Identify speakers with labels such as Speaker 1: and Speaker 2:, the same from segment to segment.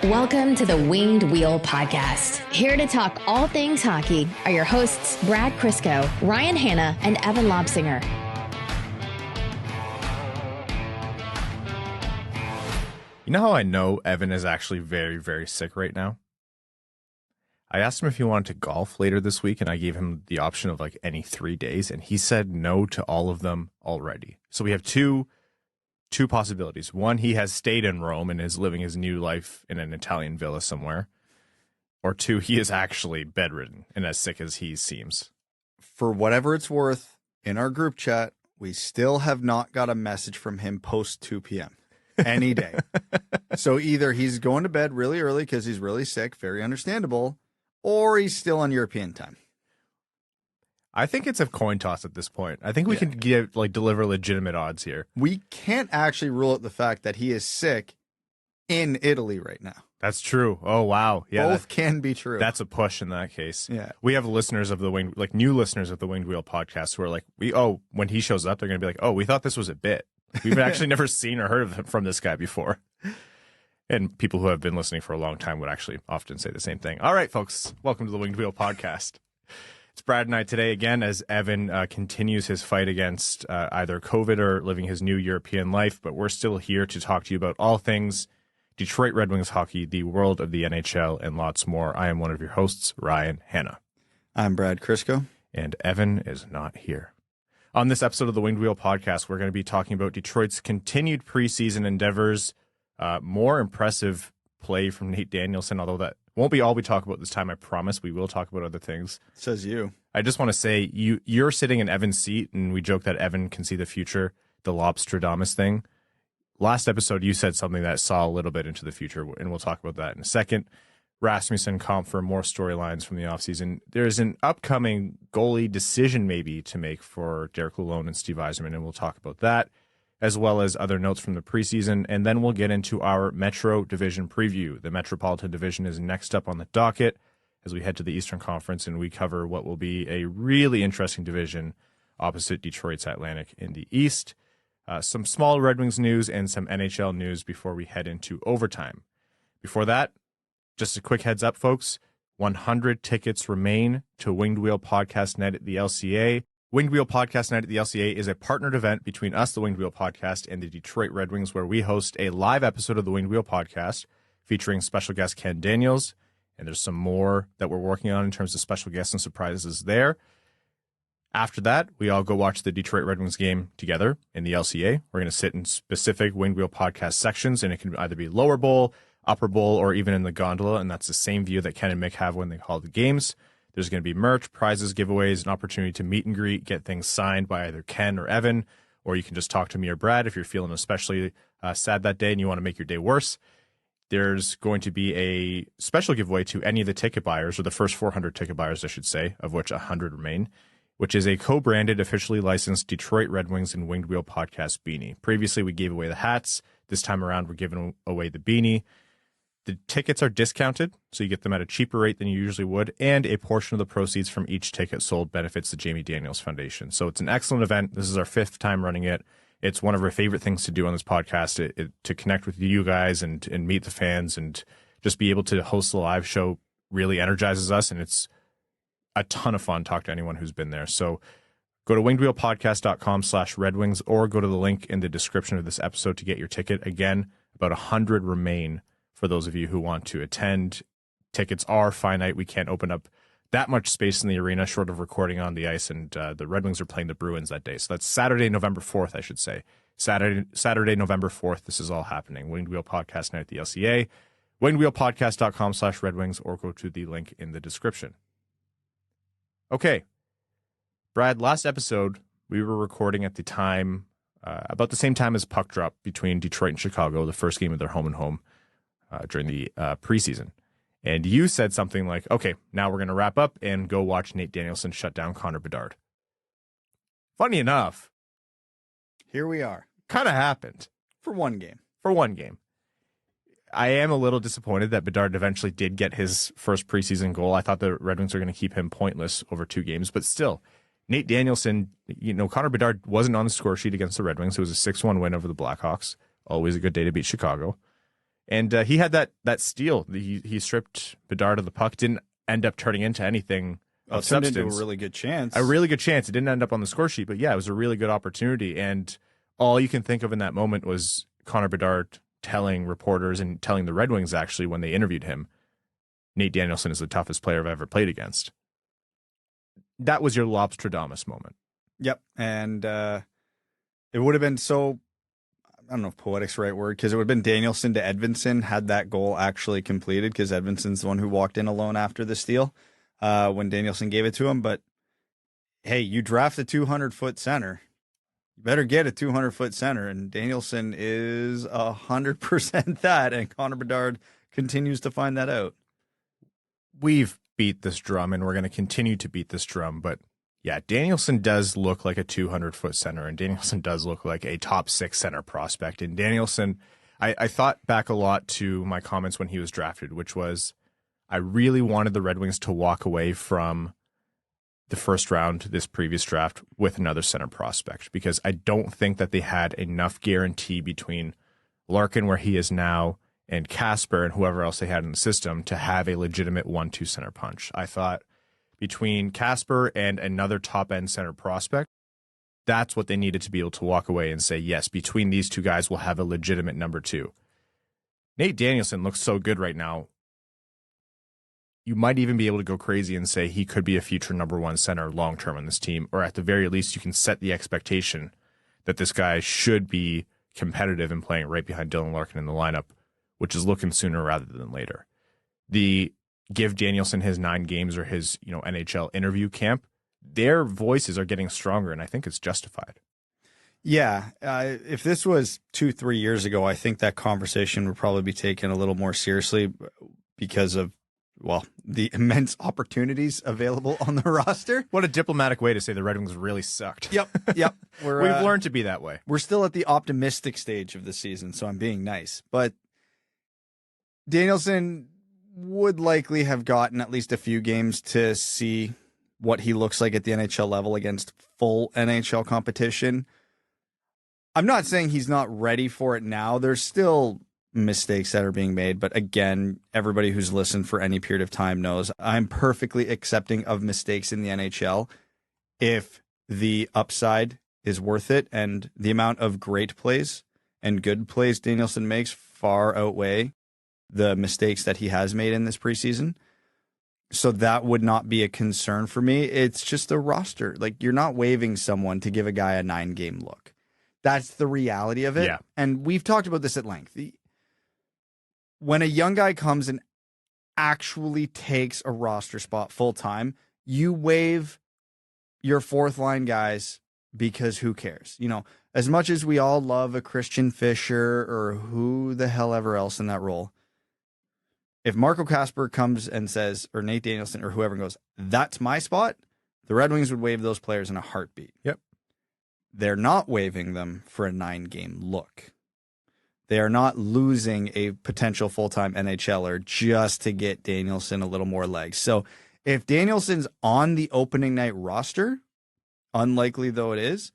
Speaker 1: Welcome to the Winged Wheel Podcast. Here to talk all things hockey are your hosts, Brad Crisco, Ryan Hanna, and Evan Lobsinger.
Speaker 2: You know how I know Evan is actually very, very sick right now? I asked him if he wanted to golf later this week, and I gave him the option of like any 3 days, and he said no to all of them already. So we have two possibilities. One, he has stayed in Rome and is living his new life in an Italian villa somewhere. Or two, he is actually bedridden and as sick as he seems.
Speaker 3: For whatever it's worth, in our group chat, we still have not got a message from him post 2 p.m. any day. So either he's going to bed really early because he's really sick, very understandable, or he's still on European time.
Speaker 2: I think it's a coin toss at this point. I think we can deliver legitimate odds here.
Speaker 3: We can't actually rule out the fact that he is sick in Italy right now.
Speaker 2: That's true. Oh, wow. Yeah,
Speaker 3: both can be true.
Speaker 2: That's a push in that case.
Speaker 3: Yeah.
Speaker 2: We have listeners of the new listeners of the Winged Wheel podcast who are like, when he shows up, they're going to be like, oh, we thought this was a bit. We've actually never seen or heard from this guy before. And people who have been listening for a long time would actually often say the same thing. All right, folks, welcome to the Winged Wheel podcast. It's Brad and I today again as Evan continues his fight against either COVID or living his new European life. But we're still here to talk to you about all things Detroit Red Wings hockey, the world of the NHL, and lots more. I am one of your hosts, Ryan Hanna.
Speaker 3: I'm Brad Crisco.
Speaker 2: And Evan is not here. On this episode of the Winged Wheel podcast, we're going to be talking about Detroit's continued preseason endeavors, more impressive play from Nate Danielson, although that won't be all we talk about this time. I promise we will talk about other things.
Speaker 3: Says you.
Speaker 2: I just want to say you're sitting in Evan's seat, and we joke that Evan can see the future, the Lobstradamus thing. Last episode, you said something that saw a little bit into the future, and we'll talk about that in a second. Rasmussen, Compher, more storylines from the offseason. There's an upcoming goalie decision maybe to make for Derek Lalonde and Steve Yzerman, and we'll talk about that, as well as other notes from the preseason. And then we'll get into our Metro Division preview. The Metropolitan Division is next up on the docket as we head to the Eastern Conference, and we cover what will be a really interesting division opposite Detroit's Atlantic in the East. Some small Red Wings news and some NHL news before we head into overtime. Before that, just a quick heads up, folks. 100 tickets remain to Winged Wheel Podcast Night at the LCA. Winged Wheel Podcast Night at the LCA is a partnered event between us, the Winged Wheel Podcast, and the Detroit Red Wings, where we host a live episode of the Winged Wheel Podcast featuring special guest Ken Daniels. And there's some more that we're working on in terms of special guests and surprises there. After that, we all go watch the Detroit Red Wings game together in the LCA. We're going to sit in specific Winged Wheel Podcast sections, and it can either be lower bowl, upper bowl, or even in the gondola, and that's the same view that Ken and Mick have when they call the games. There's going to be merch, prizes, giveaways, an opportunity to meet and greet, get things signed by either Ken or Evan, or you can just talk to me or Brad if you're feeling especially sad that day and you want to make your day worse. There's going to be a special giveaway to any of the ticket buyers, or the first 400 ticket buyers, I should say, of which 100 remain, which is a co-branded, officially licensed Detroit Red Wings and Winged Wheel Podcast beanie. Previously, we gave away the hats. This time around, we're giving away the beanie. The tickets are discounted, so you get them at a cheaper rate than you usually would, and a portion of the proceeds from each ticket sold benefits the Jamie Daniels Foundation. So it's an excellent event. This is our 5th time running it. It's one of our favorite things to do on this podcast, to connect with you guys and meet the fans, and just be able to host the live show really energizes us, and it's a ton of fun. Talk to anyone who's been there. So go to wingedwheelpodcast.com/Red Wings, or go to the link in the description of this episode to get your ticket. Again, about 100 remain for those of you who want to attend. Tickets are finite. We can't open up that much space in the arena short of recording on the ice, and the Red Wings are playing the Bruins that day. So that's Saturday, November 4th, I should say. Saturday, November 4th, this is all happening. Winged Wheel Podcast Night at the LCA, wingedwheelpodcast.com/Red Wings, or go to the link in the description. Okay, Brad, last episode, we were recording at the time, about the same time as puck drop between Detroit and Chicago, the first game of their home and home during the preseason. And you said something like, okay, now we're going to wrap up and go watch Nate Danielson shut down Connor Bedard. Funny enough,
Speaker 3: here we are.
Speaker 2: Kind of happened.
Speaker 3: For one game.
Speaker 2: I am a little disappointed that Bedard eventually did get his first preseason goal. I thought the Red Wings were going to keep him pointless over 2 games, but still, Nate Danielson, Connor Bedard wasn't on the score sheet against the Red Wings. It was a 6-1 win over the Blackhawks. Always a good day to beat Chicago. And he had that steal. He stripped Bedard of the puck. Didn't end up turning into anything of substance.
Speaker 3: Into a really good chance.
Speaker 2: A really good chance. It didn't end up on the score sheet, but yeah, it was a really good opportunity. And all you can think of in that moment was Connor Bedard telling reporters and telling the Red Wings, actually, when they interviewed him, Nate Danielson is the toughest player I've ever played against. That was your Lobstradamus moment.
Speaker 3: Yep. And it would have been so, I don't know if poetic's the right word, because it would have been Danielson to Edvinsson had that goal actually completed, because Edvinsson's the one who walked in alone after the steal when Danielson gave it to him. But hey, you draft a 200-foot center. You better get a 200-foot center, and Danielson is 100% that, and Connor Bedard continues to find that out.
Speaker 2: We've beat this drum, and we're going to continue to beat this drum, but yeah, Danielson does look like a 200-foot center, and Danielson does look like a top 6 center prospect. And Danielson, I thought back a lot to my comments when he was drafted, which was I really wanted the Red Wings to walk away from the first round, this previous draft, with another center prospect, because I don't think that they had enough guarantee between Larkin, where he is now, and Kasper and whoever else they had in the system to have a legitimate 1-2 center punch. I thought between Kasper and another top-end center prospect, that's what they needed to be able to walk away and say, yes, between these two guys, we'll have a legitimate number 2. Nate Danielson looks so good right now. You might even be able to go crazy and say he could be a future number 1 center long-term on this team, or at the very least, you can set the expectation that this guy should be competitive and playing right behind Dylan Larkin in the lineup, which is looking sooner rather than later. The give Danielson his 9 games or his NHL interview camp, their voices are getting stronger, and I think it's justified.
Speaker 3: Yeah, if this was 2-3 years ago, I think that conversation would probably be taken a little more seriously because of, well, the immense opportunities available on the roster.
Speaker 2: What a diplomatic way to say the Red Wings really sucked.
Speaker 3: Yep.
Speaker 2: We've learned to be that way.
Speaker 3: We're still at the optimistic stage of the season, so I'm being nice. But Danielson would likely have gotten at least a few games to see what he looks like at the NHL level against full NHL competition. I'm not saying he's not ready for it now. There's still mistakes that are being made. But again, everybody who's listened for any period of time knows I'm perfectly accepting of mistakes in the NHL if the upside is worth it and the amount of great plays and good plays Danielson makes far outweigh the mistakes that he has made in this preseason. So that would not be a concern for me. It's just a roster. Like, you're not waiving someone to give a guy a 9-game look. That's the reality of it.
Speaker 2: Yeah.
Speaker 3: And we've talked about this at length. When a young guy comes and actually takes a roster spot full time, you waive your 4th line guys because who cares? As much as we all love a Christian Fischer or who the hell ever else in that role, if Marco Kasper comes and says, or Nate Danielson or whoever goes, that's my spot, the Red Wings would waive those players in a heartbeat.
Speaker 2: Yep.
Speaker 3: They're not waiving them for a 9-game look. They are not losing a potential full-time NHLer just to get Danielson a little more legs. So if Danielson's on the opening night roster, unlikely though it is,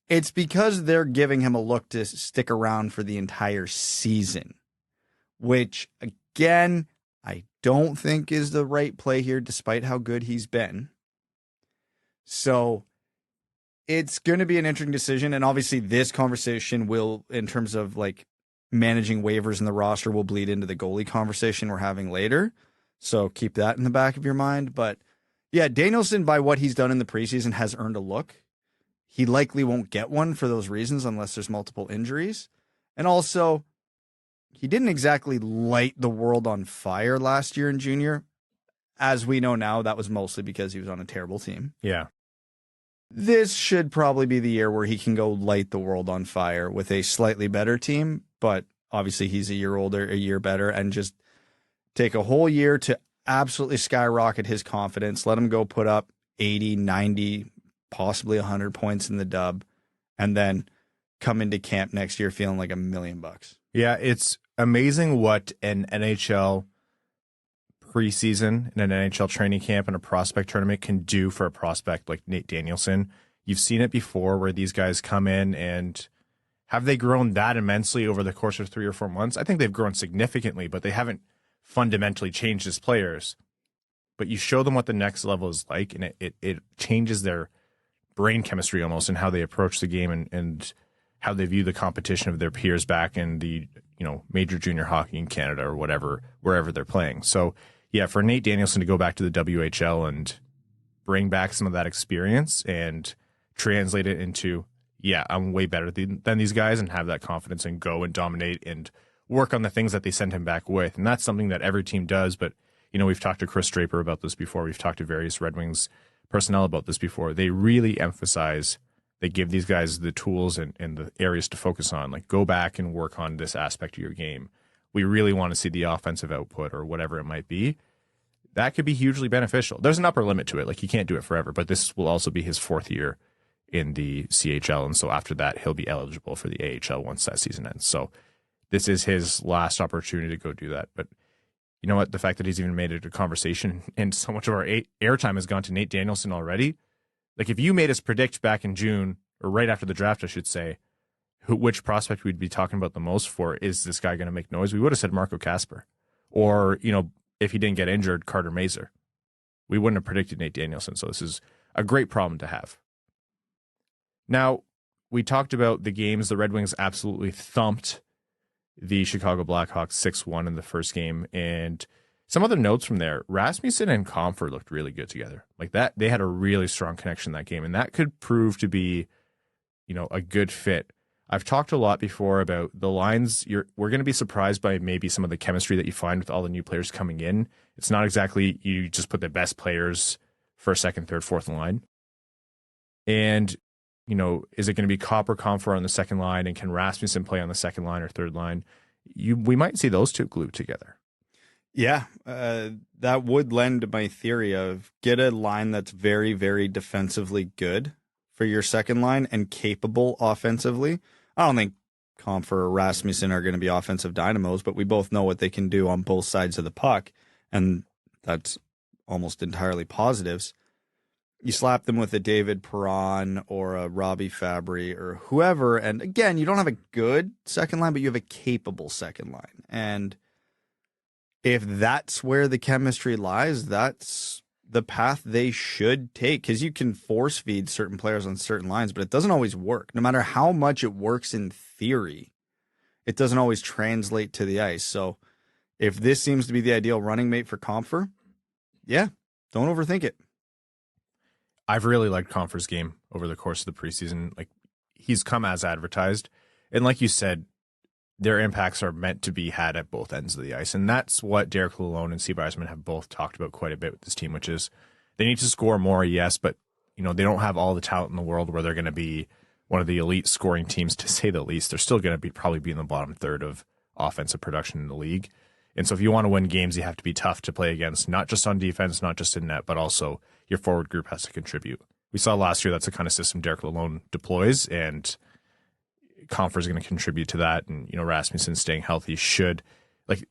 Speaker 3: it's because they're giving him a look to stick around for the entire season, which, again, I don't think is the right play here, despite how good he's been. So it's going to be an interesting decision. And obviously this conversation will, in terms of like managing waivers in the roster, will bleed into the goalie conversation we're having later. So keep that in the back of your mind. But yeah, Danielson, by what he's done in the preseason, has earned a look. He likely won't get one for those reasons unless there's multiple injuries. And also, he didn't exactly light the world on fire last year in junior. As we know now, that was mostly because he was on a terrible team.
Speaker 2: Yeah.
Speaker 3: This should probably be the year where he can go light the world on fire with a slightly better team, but obviously he's a year older, a year better, and just take a whole year to absolutely skyrocket his confidence. Let him go put up 80, 90, possibly 100 points in the dub, and then come into camp next year feeling like $1 million.
Speaker 2: Yeah, it's amazing what an NHL preseason and an NHL training camp and a prospect tournament can do for a prospect like Nate Danielson. You've seen it before where these guys come in and Have they grown that immensely over the course of 3 or 4 months? I think they've grown significantly, but they haven't fundamentally changed as players. But you show them what the next level is like, and it changes their brain chemistry almost, and how they approach the game, and how they view the competition of their peers back in the major junior hockey in Canada or whatever, wherever they're playing. So yeah, for Nate Danielson to go back to the WHL and bring back some of that experience and translate it into, yeah, I'm way better than these guys, and have that confidence and go and dominate and work on the things that they send him back with. And that's something that every team does. But, we've talked to Chris Draper about this before. We've talked to various Red Wings personnel about this before. They really emphasize, they give these guys the tools and the areas to focus on. Like, go back and work on this aspect of your game. We really want to see the offensive output or whatever it might be. That could be hugely beneficial. There's an upper limit to it. Like, he can't do it forever, but this will also be his 4th year in the CHL. And so after that, he'll be eligible for the AHL once that season ends. So this is his last opportunity to go do that. But you know what? The fact that he's even made it a conversation, and so much of our airtime has gone to Nate Danielson already. Like, if you made us predict back in June, or right after the draft, I should say, which prospect we'd be talking about the most for, is this guy going to make noise? We would have said Marco Kasper. Or, if he didn't get injured, Carter Mazur. We wouldn't have predicted Nate Danielson. So this is a great problem to have. Now, we talked about the games. The Red Wings absolutely thumped the Chicago Blackhawks 6-1 in the first game. And some other notes from there, Rasmussen and Compher looked really good together. Like that, they had a really strong connection in that game. And that could prove to be, a good fit. I've talked a lot before about the lines. We're going to be surprised by maybe some of the chemistry that you find with all the new players coming in. It's not exactly you just put the best players first, second, third, fourth line. And, is it going to be Compher on the second line, and can Rasmussen play on the second line or third line? We might see those two glued together.
Speaker 3: Yeah, that would lend to my theory of get a line that's very, very defensively good for your second line and capable offensively. I don't think Compher or Rasmussen are going to be offensive dynamos, but we both know what they can do on both sides of the puck, and that's almost entirely positives. You slap them with a David Perron or a Robbie Fabry or whoever, and again, you don't have a good second line, but you have a capable second line. And if that's where the chemistry lies, that's the path they should take, because you can force feed certain players on certain lines, but it doesn't always work. No matter how much it works in theory, it doesn't always translate to the ice. So if this seems to be the ideal running mate for Compher, yeah, don't overthink it.
Speaker 2: I've really liked Compher's game over the course of the preseason. Like, he's come as advertised. And like you said, their impacts are meant to be had at both ends of the ice. And that's what Derek Lalonde and Steve Yzerman have both talked about quite a bit with this team, which is they need to score more, yes, but they don't have all the talent in the world where they're going to be one of the elite scoring teams, to say the least. They're still going to probably be in the bottom third of offensive production in the league. And so if you want to win games, you have to be tough to play against, not just on defense, not just in net, but also your forward group has to contribute. We saw last year that's the kind of system Derek Lalonde deploys, and Compher is going to contribute to that. And, Rasmussen staying healthy should,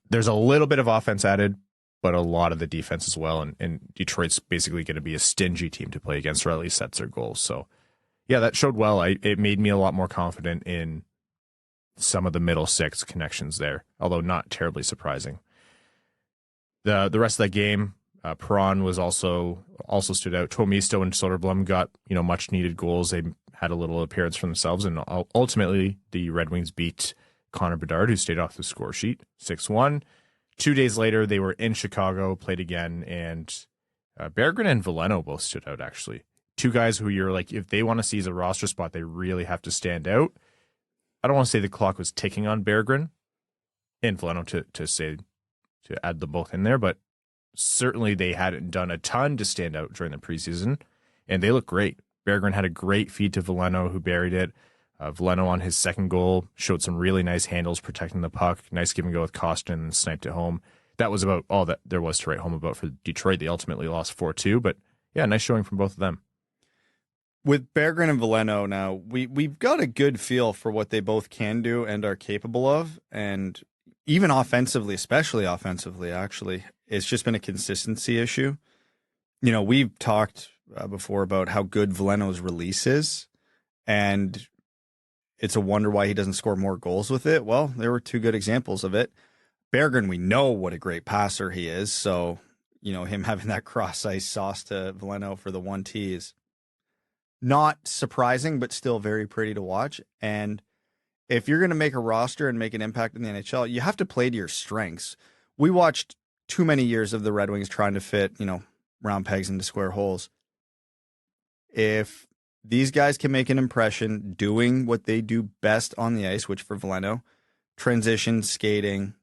Speaker 2: there's a little bit of offense added, but a lot of the defense as well. And Detroit's basically going to be a stingy team to play against, or at least that's their goal. So, yeah, that showed well. It made me a lot more confident in some of the middle six connections there, although not terribly surprising. The rest of that game, Perron was also stood out. Tomisto and Soderblom got much needed goals. They had a little appearance for themselves, and ultimately the Red Wings beat Connor Bedard, who stayed off the score sheet, 6-1. 2 days later, they were in Chicago, played again, and Berggren and Veleno both stood out, actually. Two guys who you're like, if they want to seize a roster spot, they really have to stand out. I don't want to say the clock was ticking on Berggren and Veleno to add them both in there, but certainly they hadn't done a ton to stand out during the preseason, and they look great. Berggren had a great feed to Veleno, who buried it. Veleno on his second goal showed some really nice handles protecting the puck. Nice give and go with Costin and sniped it home. That was about all that there was to write home about for Detroit. They ultimately lost 4-2, but yeah, nice showing from both of them.
Speaker 3: With Berggren and Veleno now, we've got a good feel for what they both can do and are capable of, and even offensively, especially offensively, actually, it's just been a consistency issue. We've talked before about how good Veleno's release is, and it's a wonder why he doesn't score more goals with it. Well, there were two good examples of it. Berggren, we know what a great passer he is. So, him having that cross-ice sauce to Veleno for the 1T is not surprising, but still very pretty to watch. And if you're going to make a roster and make an impact in the NHL, you have to play to your strengths. We watched too many years of the Red Wings trying to fit, round pegs into square holes. If these guys can make an impression doing what they do best on the ice, which for Veleno, transition, skating,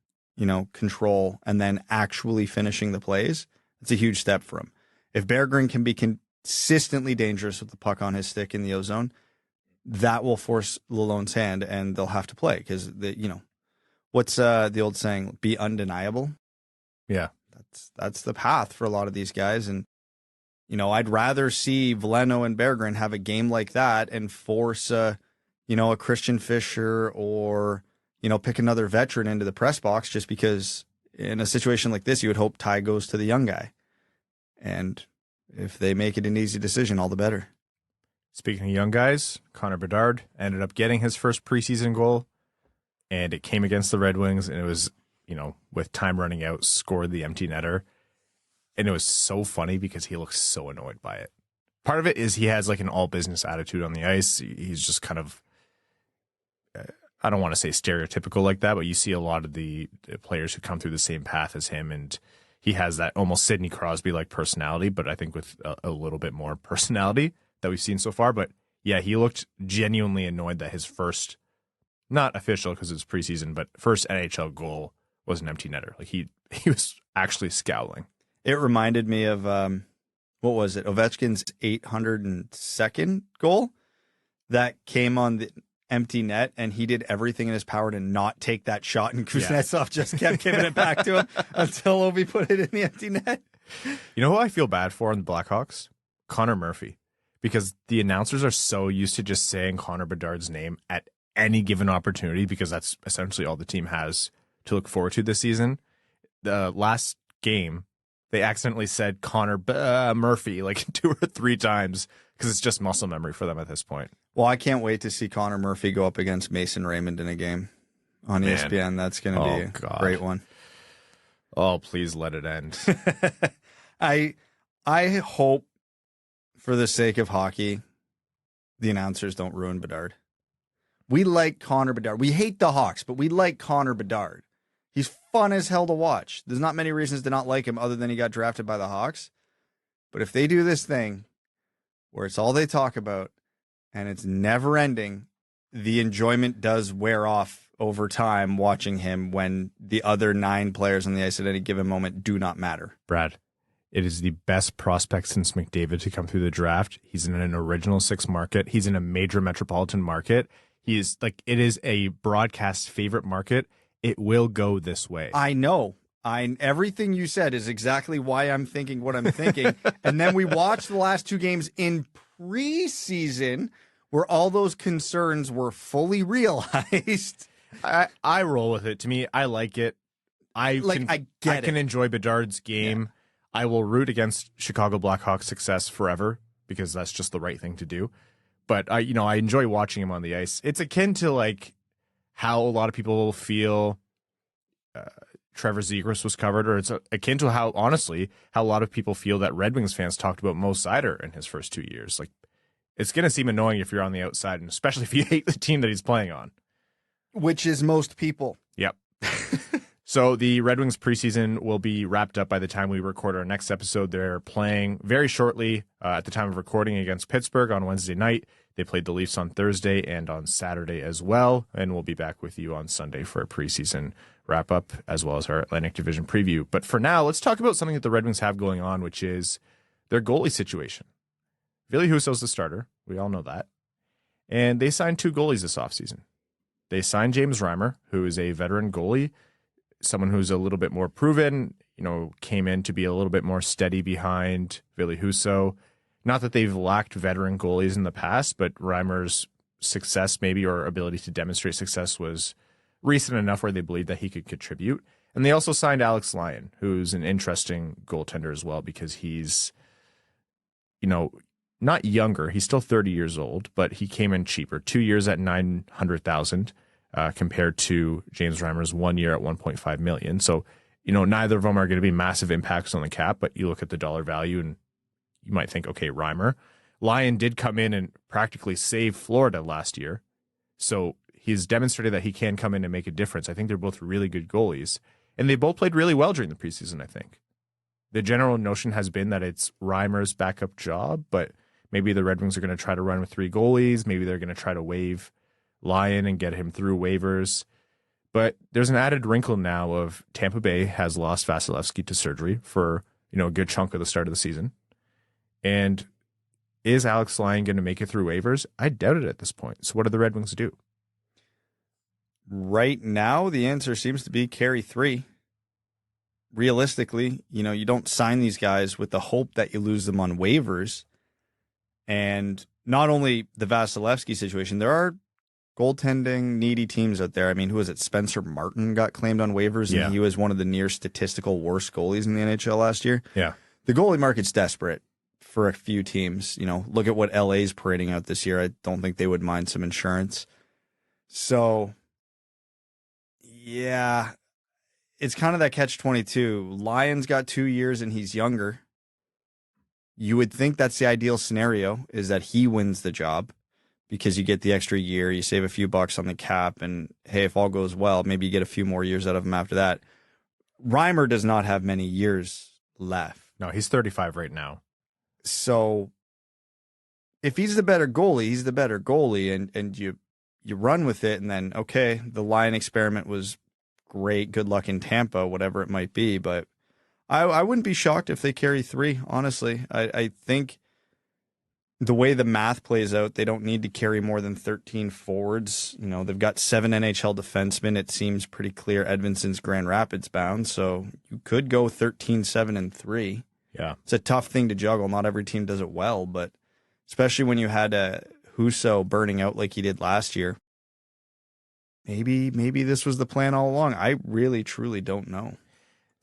Speaker 3: control, and then actually finishing the plays, it's a huge step for him. If Berggren can be consistently dangerous with the puck on his stick in the O-zone, that will force Lalonde's hand, and they'll have to play because, what's the old saying? Be undeniable.
Speaker 2: Yeah.
Speaker 3: That's the path for a lot of these guys. And, I'd rather see Veleno and Berggren have a game like that and force, a Christian Fischer or, pick another veteran into the press box, just because in a situation like this, you would hope Ty goes to the young guy. And if they make it an easy decision, all the better.
Speaker 2: Speaking of young guys, Connor Bedard ended up getting his first preseason goal, and it came against the Red Wings, and it was, with time running out, scored the empty netter. And it was so funny because he looks so annoyed by it. Part of it is he has like an all business attitude on the ice. He's just kind of, I don't want to say stereotypical like that, but you see a lot of the players who come through the same path as him, and he has that almost Sidney Crosby-like personality, but I think with a little bit more personality that we've seen so far. But yeah, he looked genuinely annoyed that his first, not official because it's preseason, but first NHL goal was an empty netter. Like he was actually scowling.
Speaker 3: It reminded me of, what was it? Ovechkin's 802nd goal that came on the empty net, and he did everything in his power to not take that shot, and Kuznetsov just kept giving it back to him until Ovi put it in the empty net.
Speaker 2: You know who I feel bad for in the Blackhawks? Connor Murphy. Because the announcers are so used to just saying Connor Bedard's name at any given opportunity, because that's essentially all the team has to look forward to this season. The last game, they accidentally said Connor Murphy like 2 or 3 times because it's just muscle memory for them at this point.
Speaker 3: Well, I can't wait to see Connor Murphy go up against Mason Raymond in a game on ESPN. That's going to be a great one.
Speaker 2: Oh, please let it end.
Speaker 3: I hope, for the sake of hockey, the announcers don't ruin Bedard. We like Connor Bedard. We hate the Hawks, but we like Connor Bedard. He's fun as hell to watch. There's not many reasons to not like him other than he got drafted by the Hawks. But if they do this thing where it's all they talk about and it's never ending, the enjoyment does wear off over time watching him when the other 9 players on the ice at any given moment do not matter.
Speaker 2: Brad, it is the best prospect since McDavid to come through the draft. He's in an original 6 market. He's in a major metropolitan market. It is a broadcast favorite market. It will go this way.
Speaker 3: I know. Everything you said is exactly why I'm thinking what I'm thinking. And then we watched the last 2 games in preseason where all those concerns were fully realized.
Speaker 2: I roll with it. To me, I like it. I can enjoy Bedard's game. Yeah. I will root against Chicago Blackhawks' success forever because that's just the right thing to do. But I enjoy watching him on the ice. It's akin to like how a lot of people feel Trevor Zegras was covered, or it's akin to how a lot of people feel that Red Wings fans talked about Mo Seider in his first 2 years. Like, it's going to seem annoying if you're on the outside, and especially if you hate the team that he's playing on.
Speaker 3: Which is most people.
Speaker 2: Yep. So the Red Wings preseason will be wrapped up by the time we record our next episode. They're playing very shortly at the time of recording against Pittsburgh on Wednesday night. They played the Leafs on Thursday and on Saturday as well. And we'll be back with you on Sunday for a preseason wrap-up as well as our Atlantic Division preview. But for now, let's talk about something that the Red Wings have going on, which is their goalie situation. Ville Husso's the starter. We all know that. And they signed 2 goalies this offseason. They signed James Reimer, who is a veteran goalie, someone who's a little bit more proven, came in to be a little bit more steady behind Ville Husso. Not that they've lacked veteran goalies in the past, but Reimer's success maybe, or ability to demonstrate success, was recent enough where they believed that he could contribute. And they also signed Alex Lyon, who's an interesting goaltender as well, because he's, not younger. He's still 30 years old, but he came in cheaper. 2 years at $900,000 compared to James Reimer's 1 year at $1.5 million. So, neither of them are going to be massive impacts on the cap, but you look at the dollar value and you might think, okay, Reimer. Lyon did come in and practically save Florida last year. So he's demonstrated that he can come in and make a difference. I think they're both really good goalies. And they both played really well during the preseason, I think. The general notion has been that it's Reimer's backup job, but maybe the Red Wings are going to try to run with 3 goalies. Maybe they're going to try to waive Lyon and get him through waivers. But there's an added wrinkle now of Tampa Bay has lost Vasilevsky to surgery for, a good chunk of the start of the season. And is Alex Lyon going to make it through waivers? I doubt it at this point. So what do the Red Wings do?
Speaker 3: Right now, the answer seems to be carry 3. Realistically, you don't sign these guys with the hope that you lose them on waivers. And not only the Vasilevsky situation, there are goaltending needy teams out there. I mean, who was it? Spencer Martin got claimed on waivers, and he was one of the near statistical worst goalies in the NHL last year.
Speaker 2: Yeah.
Speaker 3: The goalie market's desperate for a few teams. Look at what LA's parading out this year. I don't think they would mind some insurance. So, yeah, it's kind of that catch-22. Lyon's got 2 years and he's younger. You would think that's the ideal scenario, is that he wins the job because you get the extra year, you save a few bucks on the cap, and hey, if all goes well, maybe you get a few more years out of him after that. Reimer does not have many years left.
Speaker 2: No, he's 35 right now.
Speaker 3: So if he's the better goalie, he's the better goalie, and you run with it, and then, okay, the Lyon experiment was great, good luck in Tampa, whatever it might be, but I wouldn't be shocked if they carry 3, honestly. I think the way the math plays out, they don't need to carry more than 13 forwards. They've got 7 NHL defensemen. It seems pretty clear Edvinsson's Grand Rapids bound, so you could go 13, 7, and 3.
Speaker 2: Yeah.
Speaker 3: It's a tough thing to juggle. Not every team does it well, but especially when you had Husso burning out like he did last year. Maybe this was the plan all along. I really, truly don't know.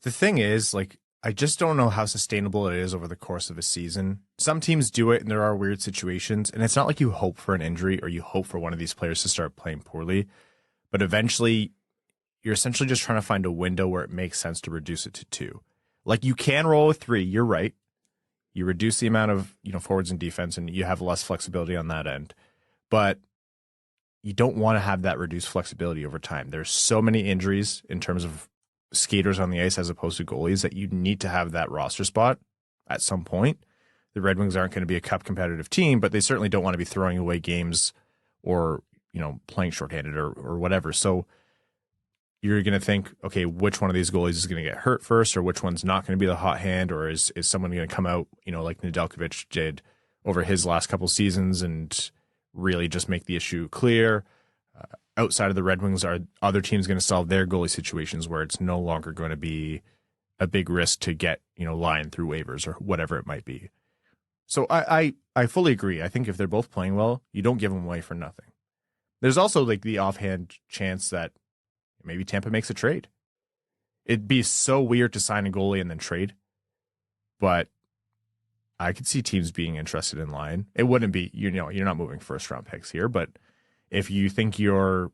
Speaker 2: The thing is, I just don't know how sustainable it is over the course of a season. Some teams do it, and there are weird situations, and it's not like you hope for an injury or you hope for one of these players to start playing poorly, but eventually you're essentially just trying to find a window where it makes sense to reduce it to 2. You can roll with 3, you're right. You reduce the amount of forwards and defense, and you have less flexibility on that end. But you don't want to have that reduced flexibility over time. There's so many injuries in terms of skaters on the ice as opposed to goalies that you need to have that roster spot at some point. The Red Wings aren't going to be a cup competitive team, but they certainly don't want to be throwing away games or, playing shorthanded or whatever. So you're going to think, okay, which one of these goalies is going to get hurt first, or which one's not going to be the hot hand, or is someone going to come out, like Nedeljkovic did over his last couple seasons and really just make the issue clear. Outside of the Red Wings, are other teams going to solve their goalie situations where it's no longer going to be a big risk to get, Lyon through waivers or whatever it might be? So I fully agree. I think if they're both playing well, you don't give them away for nothing. There's also the offhand chance that maybe Tampa makes a trade. It'd be so weird to sign a goalie and then trade, but I could see teams being interested in Lyon. It wouldn't be, you're not moving first round picks here, but if you think you're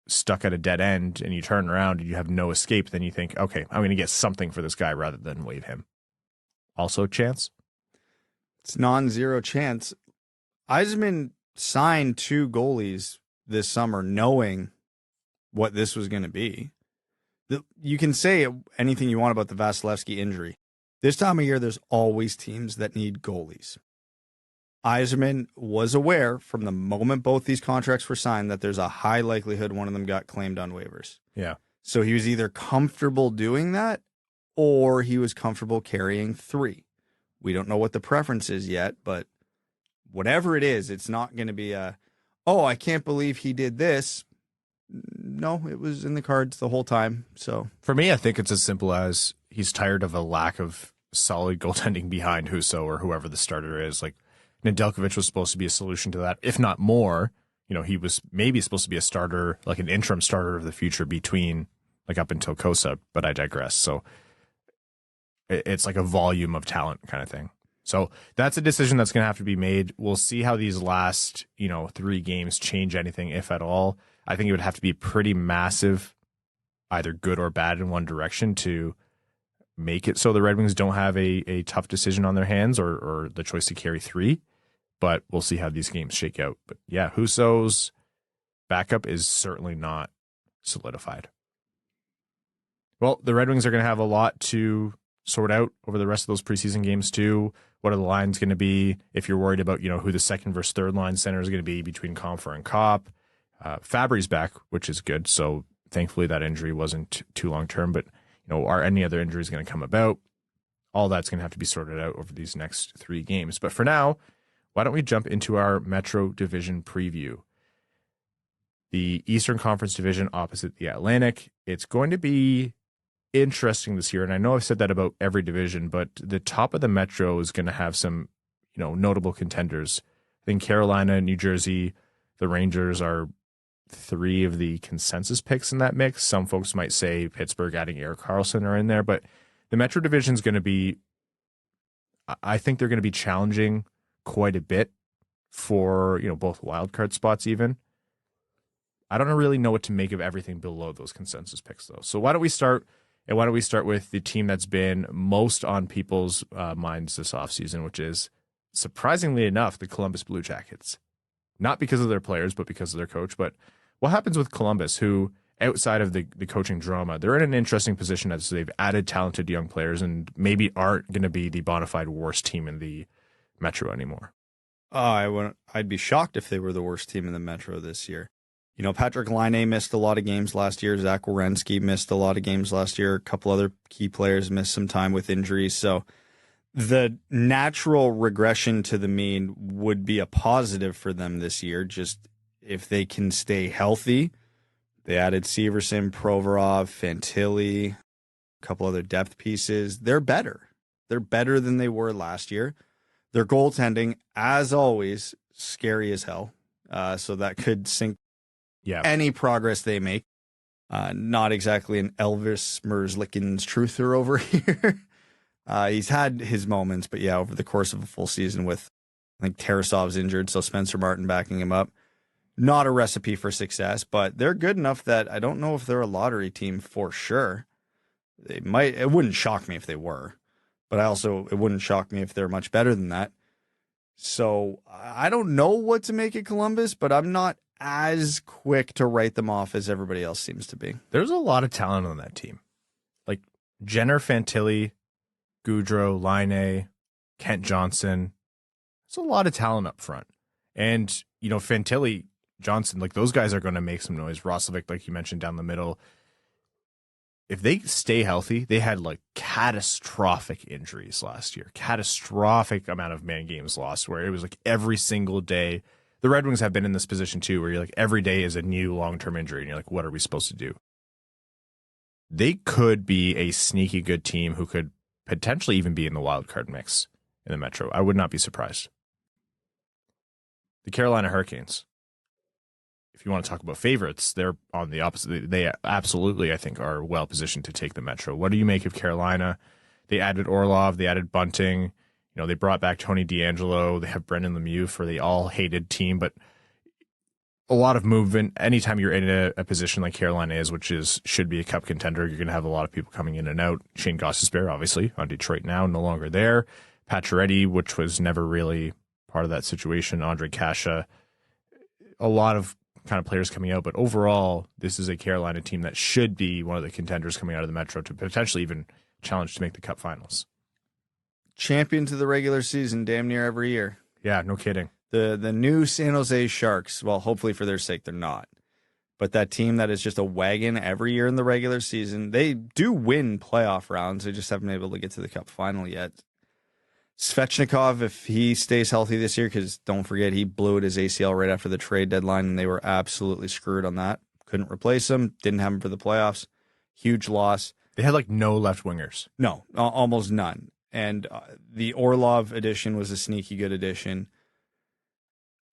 Speaker 2: stuck at a dead end and you turn around and you have no escape, then you think, okay, I'm going to get something for this guy rather than waive him. Also a chance?
Speaker 3: It's non-zero chance. Yzerman signed 2 goalies this summer knowing what this was going to be. You can say anything you want about the Vasilevsky injury. This time of year, there's always teams that need goalies. Yzerman was aware from the moment both these contracts were signed that there's a high likelihood one of them got claimed on waivers.
Speaker 2: Yeah.
Speaker 3: So he was either comfortable doing that or he was comfortable carrying 3. We don't know what the preference is yet, but whatever it is, it's not going to be I can't believe he did this. No, it was in the cards the whole time. So
Speaker 2: for me, I think it's as simple as he's tired of a lack of solid goaltending behind Husso or whoever the starter is. Nedeljkovic was supposed to be a solution to that, if not more. He was maybe supposed to be a starter, like an interim starter of the future between, up until Kosa, but I digress. So it's like a volume of talent kind of thing. So that's a decision that's going to have to be made. We'll see how these last, 3 games change anything, if at all. I think it would have to be pretty massive, either good or bad in one direction, to make it so the Red Wings don't have a tough decision on their hands or the choice to carry 3. But we'll see how these games shake out. But yeah, Husso's backup is certainly not solidified. Well, the Red Wings are going to have a lot to sort out over the rest of those preseason games too. What are the lines going to be? If you're worried about, who the second versus third line center is going to be between Compher and Kopp. Fabry's back, which is good. So thankfully that injury wasn't too long term, but are any other injuries going to come about? All that's going to have to be sorted out over these next 3 games. But for now, why don't we jump into our Metro Division preview? The Eastern Conference Division opposite the Atlantic. It's going to be interesting this year, and I know I've said that about every division, but the top of the Metro is going to have some, notable contenders. I think Carolina, New Jersey, the Rangers are 3 of the consensus picks in that mix. Some folks might say Pittsburgh adding Erik Karlsson are in there, but the Metro Division is going to be, I think they're going to be challenging quite a bit for, both wildcard spots even. I don't really know what to make of everything below those consensus picks, though. So why don't we start with the team that's been most on people's minds this offseason, which is, surprisingly enough, the Columbus Blue Jackets. Not because of their players, but because of their coach. But what happens with Columbus, who, outside of the coaching drama, they're in an interesting position as they've added talented young players and maybe aren't going to be the bona fide worst team in the Metro anymore.
Speaker 3: I'd be shocked if they were the worst team in the Metro this year. Patrick Laine missed a lot of games last year. Zach Werenski missed a lot of games last year. A couple other key players missed some time with injuries. So the natural regression to the mean would be a positive for them this year. Just if they can stay healthy. They added Severson, Provorov, Fantilli, a couple other depth pieces. They're better. They're better than they were last year. Their goaltending, as always, scary as hell. So that could sink any progress they make. Not exactly an Elvis Merzlikins truther over here. He's had his moments, but yeah, over the course of a full season with, I think Tarasov's injured, so Spencer Martin backing him up. Not a recipe for success, but they're good enough that I don't know if they're a lottery team for sure. They might. It wouldn't shock me if they were, but it wouldn't shock me if they're much better than that. So I don't know what to make of Columbus, but I'm not as quick to write them off as everybody else seems to be.
Speaker 2: There's a lot of talent on that team. Like Jenner, Fantilli, Goudreau, Laine, Kent Johnson. There's a lot of talent up front. And, Fantilli, Johnson, like those guys are going to make some noise. Roslovic, like you mentioned, down the middle. If they stay healthy, they had like catastrophic injuries last year. Catastrophic amount of man games lost where it was like every single day. The Red Wings have been in this position too, where you're like every day is a new long-term injury and you're like, what are we supposed to do? They could be a sneaky good team who could potentially even be in the wild card mix in the Metro. I would not be surprised. The Carolina Hurricanes. If you want to talk about favorites, they're on the opposite. They absolutely, I think, are well positioned to take the Metro. What do you make of Carolina? They added Orlov. They added Bunting. They brought back Tony DeAngelo. They have Brendan Lemieux for the all-hated team, but a lot of movement. Anytime you're in a position like Carolina is, which should be a cup contender, you're going to have a lot of people coming in and out. Shane Gostisbehere, obviously, on Detroit now, no longer there. Pacioretty, which was never really part of that situation. Andre Kasha. A lot of kind of players coming out, but overall, this is a Carolina team that should be one of the contenders coming out of the Metro to potentially even challenge to make the Cup Finals.
Speaker 3: Champions of the regular season damn near every year.
Speaker 2: Yeah, no kidding.
Speaker 3: The new San Jose Sharks, well, hopefully for their sake, they're not. But that team that is just a wagon every year in the regular season, they do win playoff rounds. They just haven't been able to get to the Cup Final yet. Svechnikov, if he stays healthy this year, because don't forget, he blew at his ACL right after the trade deadline, and they were absolutely screwed on that. Couldn't replace him. Didn't have him for the playoffs. Huge loss.
Speaker 2: They had like no left wingers.
Speaker 3: No, almost none. And the Orlov addition was a sneaky good addition.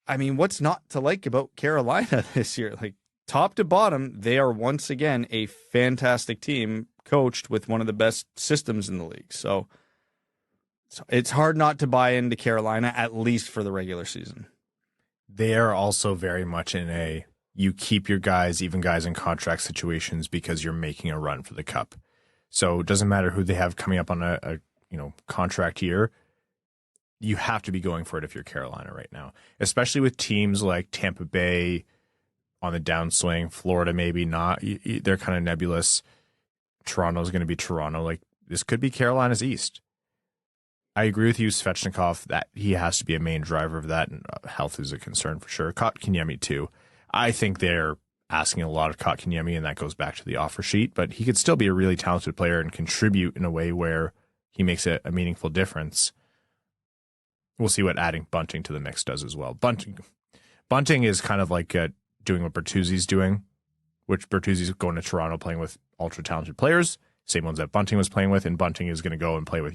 Speaker 3: I mean, what's not to like about Carolina this year? Like, top to bottom, they are once again a fantastic team coached with one of the best systems in the league. So So it's hard not to buy into Carolina, at least for the regular season.
Speaker 2: They are also very much in a you keep your guys, even guys in contract situations, because you're making a run for the cup. So it doesn't matter who they have coming up on a contract year. You have to be going for it if you're Carolina right now, especially with teams like Tampa Bay on the downswing, Florida maybe not. They're kind of nebulous. Toronto's going to be Toronto. Like, this could be Carolina's East. I agree with you, Svechnikov, that he has to be a main driver of that, and health is a concern for sure. Kotkaniemi too. I think they're asking a lot of Kotkaniemi, and that goes back to the offer sheet, but he could still be a really talented player and contribute in a way where he makes a meaningful difference. We'll see what adding Bunting to the mix does as well. Bunting is kind of like doing what Bertuzzi's doing, which Bertuzzi's going to Toronto playing with ultra-talented players, same ones that Bunting was playing with, and Bunting is going to go and play with,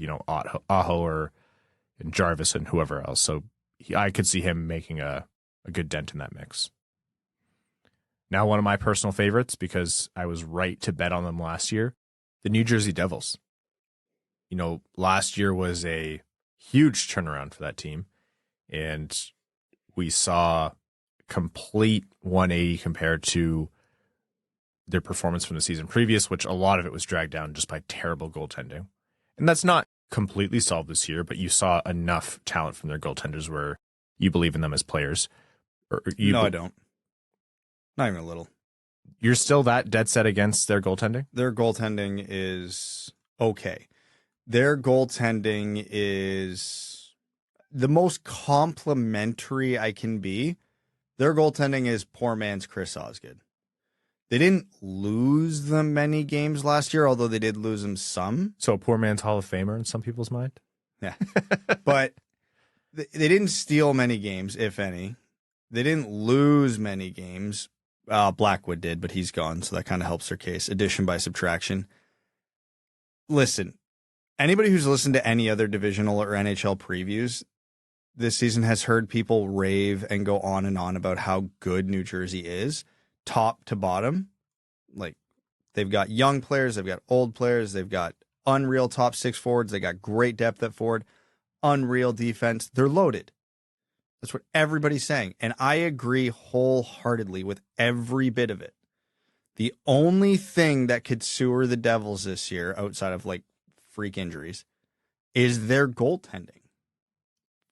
Speaker 2: Aho or Jarvis and whoever else. So I could see him making a good dent in that mix. Now, one of my personal favorites, because I was right to bet on them last year, the New Jersey Devils. Last year was a huge turnaround for that team, and we saw complete 180 compared to their performance from the season previous, which a lot of it was dragged down just by terrible goaltending. And that's not completely solved this year, but you saw enough talent from their goaltenders where you believe in them as players.
Speaker 3: No, I don't. Not even a little.
Speaker 2: You're still that dead set against their goaltending?
Speaker 3: Their goaltending is okay. Their goaltending is the most complimentary I can be. Their goaltending is poor man's Chris Osgood. They didn't lose them many games last year, although they did lose them some.
Speaker 2: So a poor man's Hall of Famer in some people's mind?
Speaker 3: Yeah. But they didn't steal many games, if any. They didn't lose many games. Blackwood did, but he's gone, so that kind of helps their case. Addition by subtraction. Listen, anybody who's listened to any other divisional or NHL previews this season has heard people rave and go on and on about how good New Jersey is. Top to bottom. Like, they've got young players, they've got old players, they've got unreal top six forwards, they got great depth at forward, unreal defense. They're loaded. That's what everybody's saying. And I agree wholeheartedly with every bit of it. The only thing that could sewer the Devils this year, outside of like freak injuries, is their goaltending.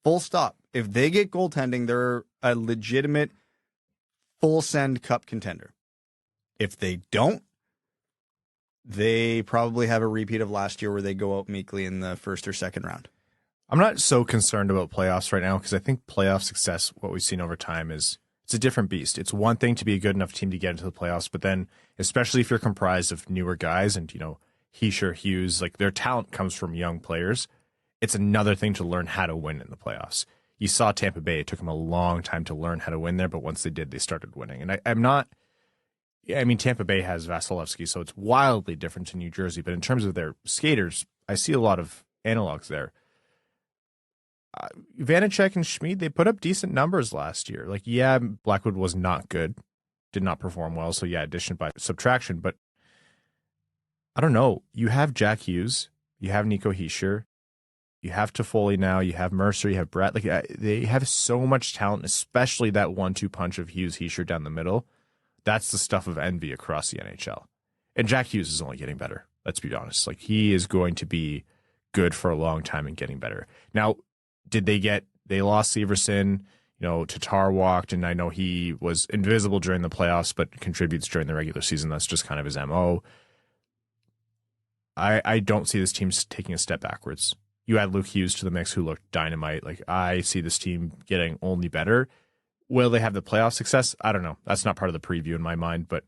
Speaker 3: Full stop. If they get goaltending, they're a legitimate full send cup contender. If they don't, they probably have a repeat of last year where they go out meekly in the first or second round.
Speaker 2: I'm not so concerned about playoffs right now because I think playoff success, what we've seen over time, it's a different beast. It's one thing to be a good enough team to get into the playoffs, but then especially if you're comprised of newer guys and, Hischier, Hughes, like their talent comes from young players. It's another thing to learn how to win in the playoffs. You saw Tampa Bay. It took them a long time to learn how to win there, but once they did, they started winning. And Tampa Bay has Vasilevsky, so it's wildly different to New Jersey. But in terms of their skaters, I see a lot of analogs there. Vanacek and Schmid, they put up decent numbers last year. Blackwood was not good, did not perform well. So addition by subtraction. But I don't know. You have Jack Hughes, you have Nico Hischier, you have Toffoli now, you have Mercer, you have Brett. They have so much talent, especially that 1-2 punch of Hughes, Hischier down the middle. That's the stuff of envy across the NHL. And Jack Hughes is only getting better. Let's be honest. He is going to be good for a long time and getting better. Now, they lost Severson, Tatar walked, and I know he was invisible during the playoffs, but contributes during the regular season. That's just kind of his MO. I don't see this team taking a step backwards. You add Luke Hughes to the mix, who looked dynamite. I see this team getting only better. Will they have the playoff success? I don't know. That's not part of the preview in my mind, but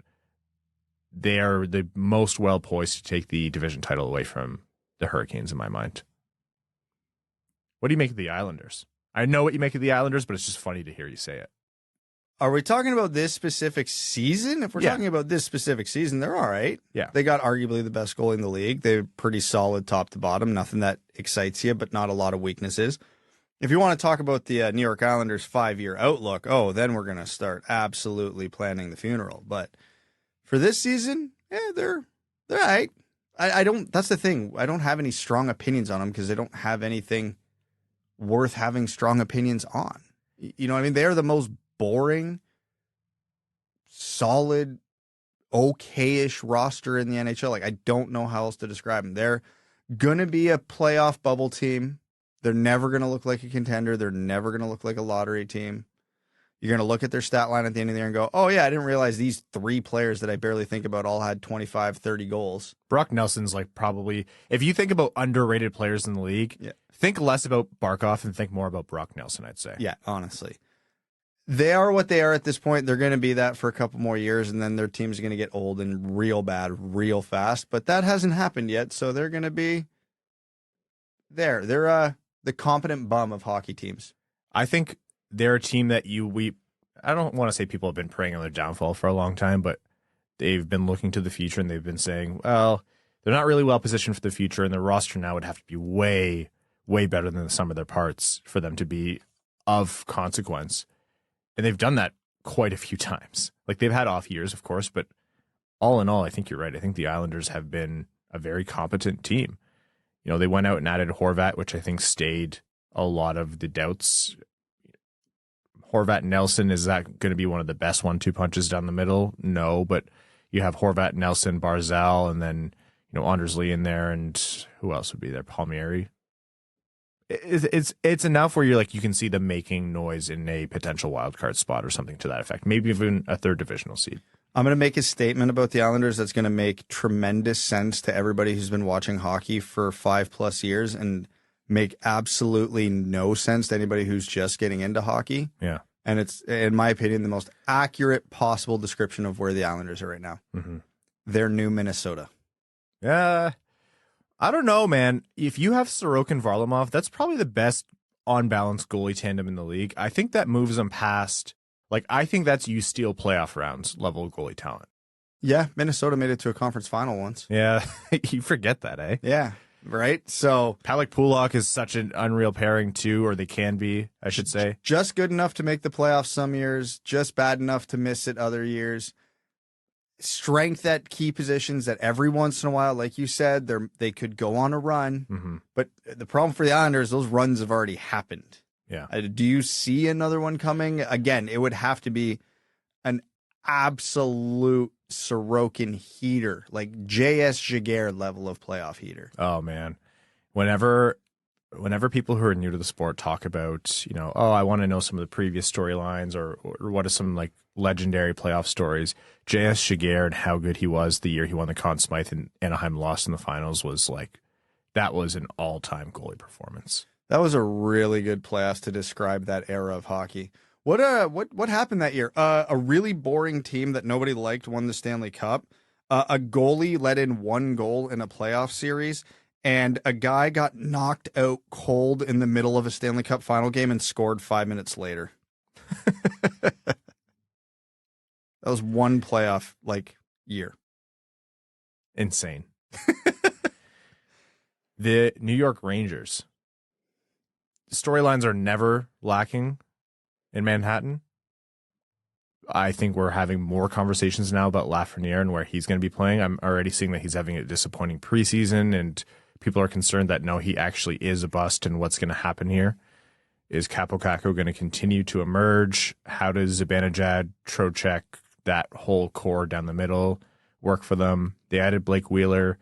Speaker 2: they are the most well poised to take the division title away from the Hurricanes in my mind. What do you make of the Islanders? I know what you make of the Islanders, but it's just funny to hear you say it.
Speaker 3: Are we talking about this specific season? If we're talking about this specific season, they're all right.
Speaker 2: Yeah.
Speaker 3: They got arguably the best goalie in the league. They're pretty solid top to bottom. Nothing that excites you, but not a lot of weaknesses. If you want to talk about the New York Islanders 5-year outlook, then we're going to start absolutely planning the funeral. But for this season, they're all right. I don't. That's the thing. I don't have any strong opinions on them because they don't have anything worth having strong opinions on. You know what I mean? They are the most boring, solid, okay-ish roster in the NHL. Like, I don't know how else to describe them. They're going to be a playoff bubble team. They're never going to look like a contender. They're never going to look like a lottery team. You're going to look at their stat line at the end of the year and go, oh, yeah, I didn't realize these 3 players that I barely think about all had 25, 30 goals.
Speaker 2: Brock Nelson's like probably, if you think about underrated players in the league, think less about Barkov and think more about Brock Nelson, I'd say.
Speaker 3: Yeah, honestly. They are what they are at this point. They're going to be that for a couple more years, and then their team's going to get old and real bad real fast. But that hasn't happened yet, so they're going to be there. They're the competent bum of hockey teams.
Speaker 2: I think they're a team that I don't want to say people have been preying on their downfall for a long time, but they've been looking to the future and they've been saying, well, they're not really well positioned for the future, and their roster now would have to be way, way better than the sum of their parts for them to be of consequence. And they've done that quite a few times. Like, they've had off years, of course, but all in all, I think you're right. I think the Islanders have been a very competent team. You know, they went out and added Horvat, which I think stayed a lot of the doubts. Horvat Nelson, is that going to be one of the best 1-2 punches down the middle? No, but you have Horvat, Nelson, Barzal, and then, you know, Anders Lee in there, and who else would be there? Palmieri. It's enough where you're like, you can see them making noise in a potential wild card spot or something to that effect. Maybe even a 3rd divisional seed.
Speaker 3: I'm going to make a statement about the Islanders that's going to make tremendous sense to everybody who's been watching hockey for 5+ years and make absolutely no sense to anybody who's just getting into hockey.
Speaker 2: Yeah.
Speaker 3: And it's, in my opinion, the most accurate possible description of where the Islanders are right now.
Speaker 2: Mm-hmm.
Speaker 3: They're new Minnesota.
Speaker 2: Yeah. I don't know, man. If you have Sorokin Varlamov, that's probably the best on-balance goalie tandem in the league. I think that moves them past, like, I think that's you steal playoff rounds level goalie talent.
Speaker 3: Yeah, Minnesota made it to a conference final once.
Speaker 2: Yeah, you forget that, eh?
Speaker 3: Yeah, right? So
Speaker 2: Palak Pulak is such an unreal pairing too, or they can be, I should say.
Speaker 3: Just good enough to make the playoffs some years, just bad enough to miss it other years. Strength at key positions that every once in a while, like you said, they could go on a run.
Speaker 2: Mm-hmm.
Speaker 3: But the problem for the Islanders, those runs have already happened.
Speaker 2: Yeah.
Speaker 3: Do you see another one coming? Again, it would have to be an absolute Sorokin heater, like J.S. Jaguar level of playoff heater.
Speaker 2: Oh, man. Whenever people who are new to the sport talk about, you know, oh, I want to know some of the previous storylines or what are some like legendary playoff stories, J.S. Jaguar and how good he was the year he won the Conn Smythe and Anaheim lost in the finals was like, that was an all-time goalie performance. That
Speaker 3: was a really good playoffs to describe that era of hockey. What happened that year? A really boring team that nobody liked won the Stanley Cup. A goalie let in 1 goal in a playoff series, and a guy got knocked out cold in the middle of a Stanley Cup final game and scored 5 minutes later. That was one playoff year.
Speaker 2: Insane. The New York Rangers. Storylines are never lacking in Manhattan. I think we're having more conversations now about Lafreniere and where he's going to be playing. I'm already seeing that he's having a disappointing preseason, and people are concerned that, no, he actually is a bust, and what's going to happen here? Is Kaapo Kakko going to continue to emerge? How does Zibanejad, Trocheck, that whole core down the middle work for them? They added Blake Wheeler.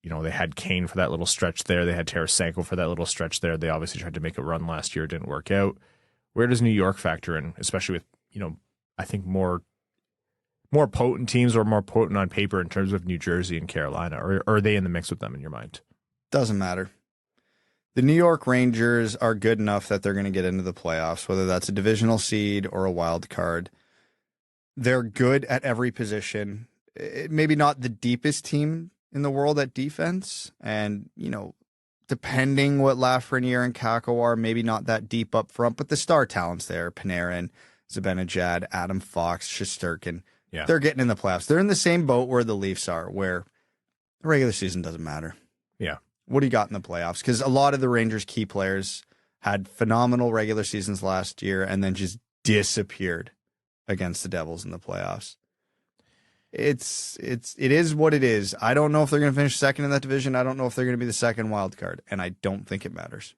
Speaker 2: You know, they had Kane for that little stretch there. They had Tarasenko for that little stretch there. They obviously tried to make a run last year. It didn't work out. Where does New York factor in, especially with, you know, I think more potent teams or more potent on paper in terms of New Jersey and Carolina? Or are they in the mix with them in your mind?
Speaker 3: Doesn't matter. The New York Rangers are good enough that they're going to get into the playoffs, whether that's a divisional seed or a wild card. They're good at every position. Maybe not the deepest team in the world at defense. And, you know, depending what Lafreniere and Kakko are, maybe not that deep up front, but the star talent's there. Panarin, Zibanejad, Adam Fox, Shesterkin.
Speaker 2: Yeah.
Speaker 3: They're getting in the playoffs. They're in the same boat where the Leafs are, where the regular season doesn't matter.
Speaker 2: Yeah.
Speaker 3: What do you got in the playoffs? Because a lot of the Rangers' key players had phenomenal regular seasons last year and then just disappeared against the Devils in the playoffs. It is what it is. I don't know if they're going to finish second in that division. I don't know if they're going to be the second wild card, and I don't think it matters.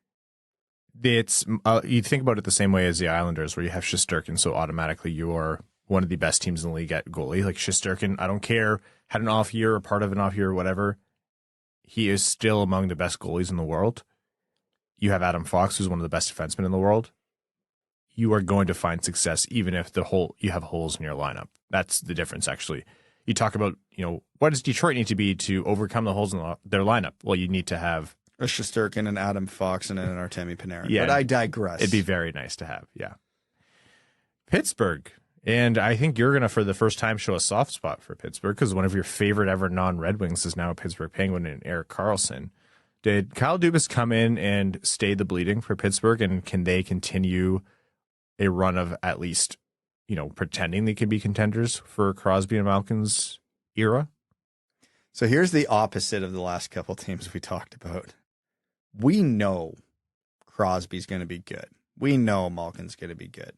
Speaker 2: It's you think about it the same way as the Islanders, where you have Shesterkin, so automatically you are one of the best teams in the league at goalie. Like Shesterkin, I don't care, had an off year or part of an off year or whatever, he is still among the best goalies in the world. You have Adam Fox, who's one of the best defensemen in the world. You are going to find success even if you have holes in your lineup. That's the difference, actually. You talk about, what does Detroit need to be to overcome the holes in their lineup? Well, you need to have
Speaker 3: a Shesterkin, an Adam Fox, and an Artemi Panarin.
Speaker 2: Yeah,
Speaker 3: but I digress.
Speaker 2: It'd be very nice to have, yeah. Pittsburgh. And I think you're going to, for the first time, show a soft spot for Pittsburgh because one of your favorite ever non-Red Wings is now a Pittsburgh Penguin and Erik Karlsson. Did Kyle Dubas come in and stay the bleeding for Pittsburgh, and can they continue a run of at least, pretending they could be contenders for Crosby and Malkin's era?
Speaker 3: So here's the opposite of the last couple teams we talked about. We know Crosby's going to be good. We know Malkin's going to be good.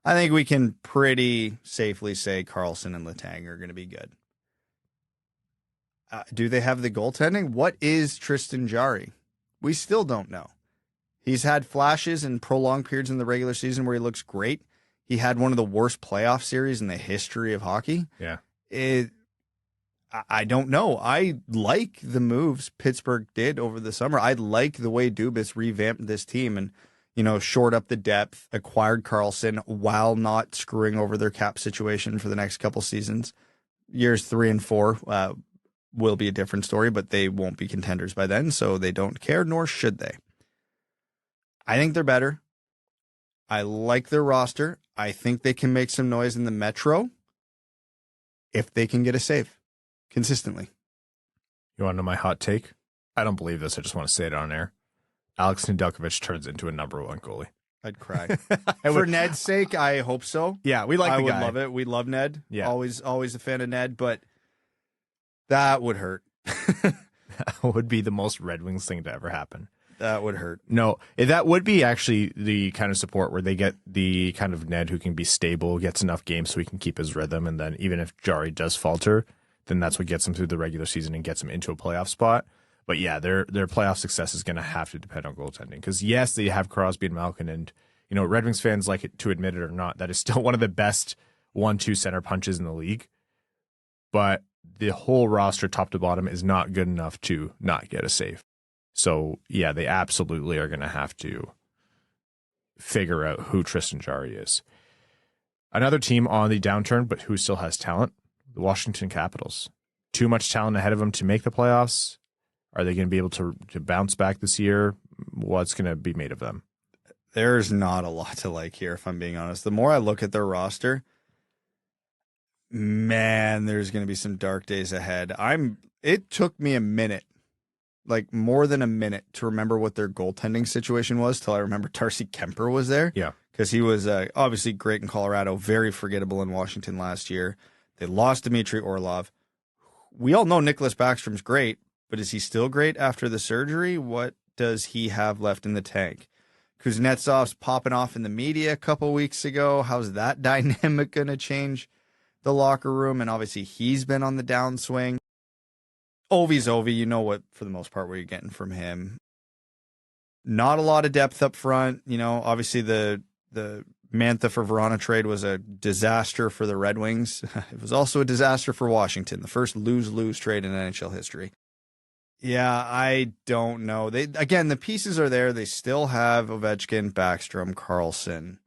Speaker 3: I think we can pretty safely say Karlsson and Letang are going to be good. Do they have the goaltending? What is Tristan Jarry? We still don't know. He's had flashes and prolonged periods in the regular season where he looks great. He had one of the worst playoff series in the history of hockey.
Speaker 2: Yeah.
Speaker 3: I don't know. I like the moves Pittsburgh did over the summer. I like the way Dubas revamped this team and, shored up the depth, acquired Karlsson while not screwing over their cap situation for the next couple seasons. Years 3 and 4 will be a different story, but they won't be contenders by then, so they don't care, nor should they. I think they're better. I like their roster. I think they can make some noise in the Metro if they can get a save consistently.
Speaker 2: You want to know my hot take? I don't believe this. I just want to say it on air. Alex Nedeljkovic turns into a number 1 goalie.
Speaker 3: I'd cry. For Ned's sake, I hope so.
Speaker 2: Yeah, we like the guy.
Speaker 3: I would love it. We love Ned.
Speaker 2: Yeah.
Speaker 3: Always a fan of Ned, but that would hurt.
Speaker 2: That would be the most Red Wings thing to ever happen.
Speaker 3: That would hurt.
Speaker 2: No, that would be actually the kind of support where they get the kind of Ned who can be stable, gets enough games so he can keep his rhythm, and then even if Jarry does falter, then that's what gets him through the regular season and gets him into a playoff spot. But yeah, their playoff success is going to have to depend on goaltending because yes, they have Crosby and Malkin, and Red Wings fans like it to admit it or not, that is still one of the best 1-2 center punches in the league. But the whole roster, top to bottom, is not good enough to not get a save. So yeah, they absolutely are going to have to figure out who Tristan Jarry is. Another team on the downturn, but who still has talent, the Washington Capitals. Too much talent ahead of them to make the playoffs. Are they going to be able to bounce back this year? What's going to be made of them?
Speaker 3: There's not a lot to like here, if I'm being honest. The more I look at their roster, man, there's going to be some dark days ahead. It took me a minute, like more than a minute, to remember what their goaltending situation was till I remember Darcy Kemper was there.
Speaker 2: Yeah.
Speaker 3: Because he was obviously great in Colorado, very forgettable in Washington last year. They lost Dmitry Orlov. We all know Nicholas Backstrom's great, but is he still great after the surgery? What does he have left in the tank? Kuznetsov's popping off in the media a couple weeks ago. How's that dynamic going to change the locker room? And obviously he's been on the downswing. Ovi's Ovi, you know what, for the most part, what you're getting from him. Not a lot of depth up front. Obviously the Mantha for Verona trade was a disaster for the Red Wings. It was also a disaster for Washington, the first lose-lose trade in NHL history. Yeah, I don't know. The pieces are there. They still have Ovechkin, Backstrom, Karlsson,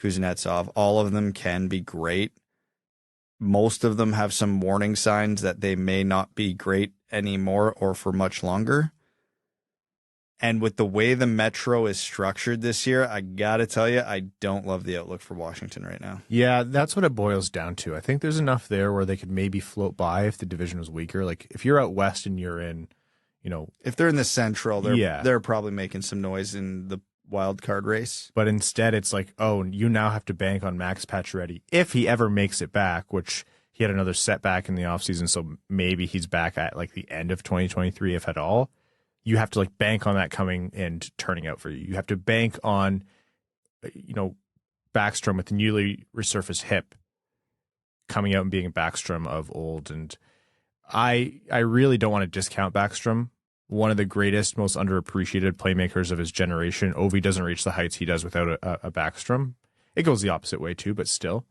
Speaker 3: Kuznetsov. All of them can be great. Most of them have some warning signs that they may not be great anymore or for much longer. And with the way the Metro is structured this year, I got to tell you, I don't love the outlook for Washington right now.
Speaker 2: Yeah, that's what it boils down to. I think there's enough there where they could maybe float by if the division was weaker. Like if you're out west and you're in,
Speaker 3: if they're in the Central, they're probably making some noise in the wild card race.
Speaker 2: But instead it's like, oh, you now have to bank on Max Pacioretty if he ever makes it back, which he had another setback in the offseason, so maybe he's back at like the end of 2023, if at all. You have to like bank on that coming and turning out for you. You have to bank on, Backstrom with the newly resurfaced hip coming out and being a Backstrom of old. And I really don't want to discount Backstrom. one of the greatest, most underappreciated playmakers of his generation. Ovi doesn't reach the heights he does without a Backstrom. It goes the opposite way too, but still.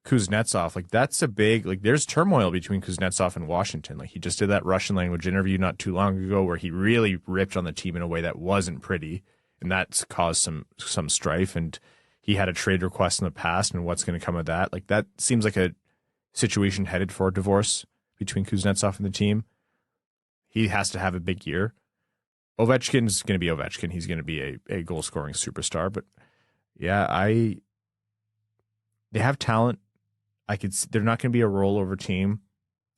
Speaker 2: Kuznetsov, like that's a big, like there's turmoil between Kuznetsov and Washington. Like he just did that Russian language interview not too long ago where he really ripped on the team in a way that wasn't pretty, and that's caused some strife. And he had a trade request in the past, and what's going to come of that? Like that seems like a situation headed for a divorce between Kuznetsov and the team. He has to have a big year. Ovechkin's going to be Ovechkin. He's going to be a goal scoring superstar. But yeah, they have talent. They're not going to be a rollover team.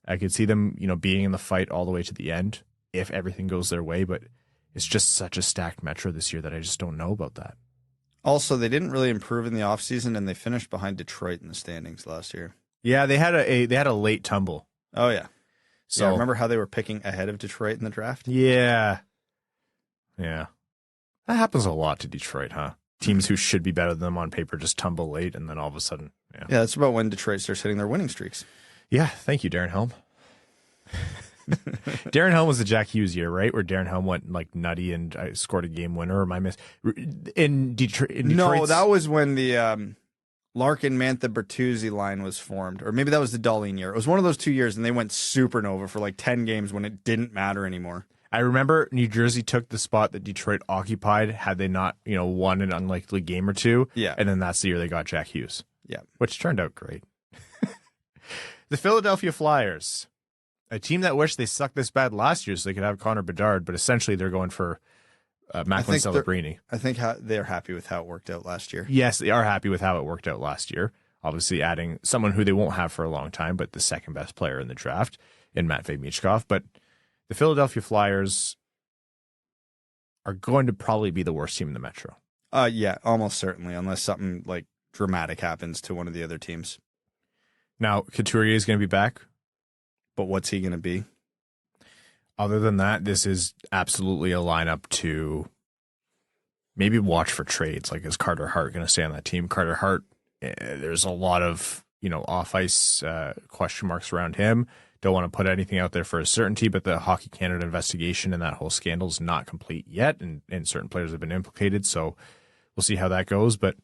Speaker 2: I could see them, being in the fight all the way to the end if everything goes their way. But it's just such a stacked Metro this year that I just don't know about that.
Speaker 3: Also, they didn't really improve in the offseason, and they finished behind Detroit in the standings last year.
Speaker 2: Yeah, they had a late tumble.
Speaker 3: Oh yeah.
Speaker 2: So
Speaker 3: yeah, remember how they were picking ahead of Detroit in the draft?
Speaker 2: Yeah. Yeah. That happens a lot to Detroit, huh? Teams who should be better than them on paper just tumble late, and then all of a sudden, yeah.
Speaker 3: Yeah, that's about when Detroit starts hitting their winning streaks.
Speaker 2: Yeah, thank you, Darren Helm. Darren Helm was the Jack Hughes year, right? Where Darren Helm went like nutty and scored a game winner. Or am I in Detroit?
Speaker 3: No, that was when the Larkin, Mantha, Bertuzzi line was formed, or maybe that was the Dahlin year. It was one of those 2 years, and they went supernova for like 10 games when it didn't matter anymore.
Speaker 2: I remember New Jersey took the spot that Detroit occupied had they not, won an unlikely game or two.
Speaker 3: Yeah,
Speaker 2: and then that's the year they got Jack Hughes.
Speaker 3: Yeah,
Speaker 2: which turned out great. The Philadelphia Flyers, a team that wished they sucked this bad last year so they could have Connor Bedard, but essentially they're going for Macklin Celebrini.
Speaker 3: I think they're happy with how it worked out last year.
Speaker 2: Yes, they are happy with how it worked out last year. Obviously adding someone who they won't have for a long time, but the second best player in the draft in Matvei Michkov. But the Philadelphia Flyers are going to probably be the worst team in the Metro.
Speaker 3: Yeah, almost certainly, unless something like dramatic happens to one of the other teams.
Speaker 2: Now, Couturier is going to be back.
Speaker 3: But what's he going to be?
Speaker 2: Other than that, this is absolutely a lineup to maybe watch for trades. Like, is Carter Hart going to stay on that team? Carter Hart, there's a lot of, off-ice question marks around him. Don't want to put anything out there for a certainty, but the Hockey Canada investigation and that whole scandal is not complete yet, and certain players have been implicated, so we'll see how that goes. But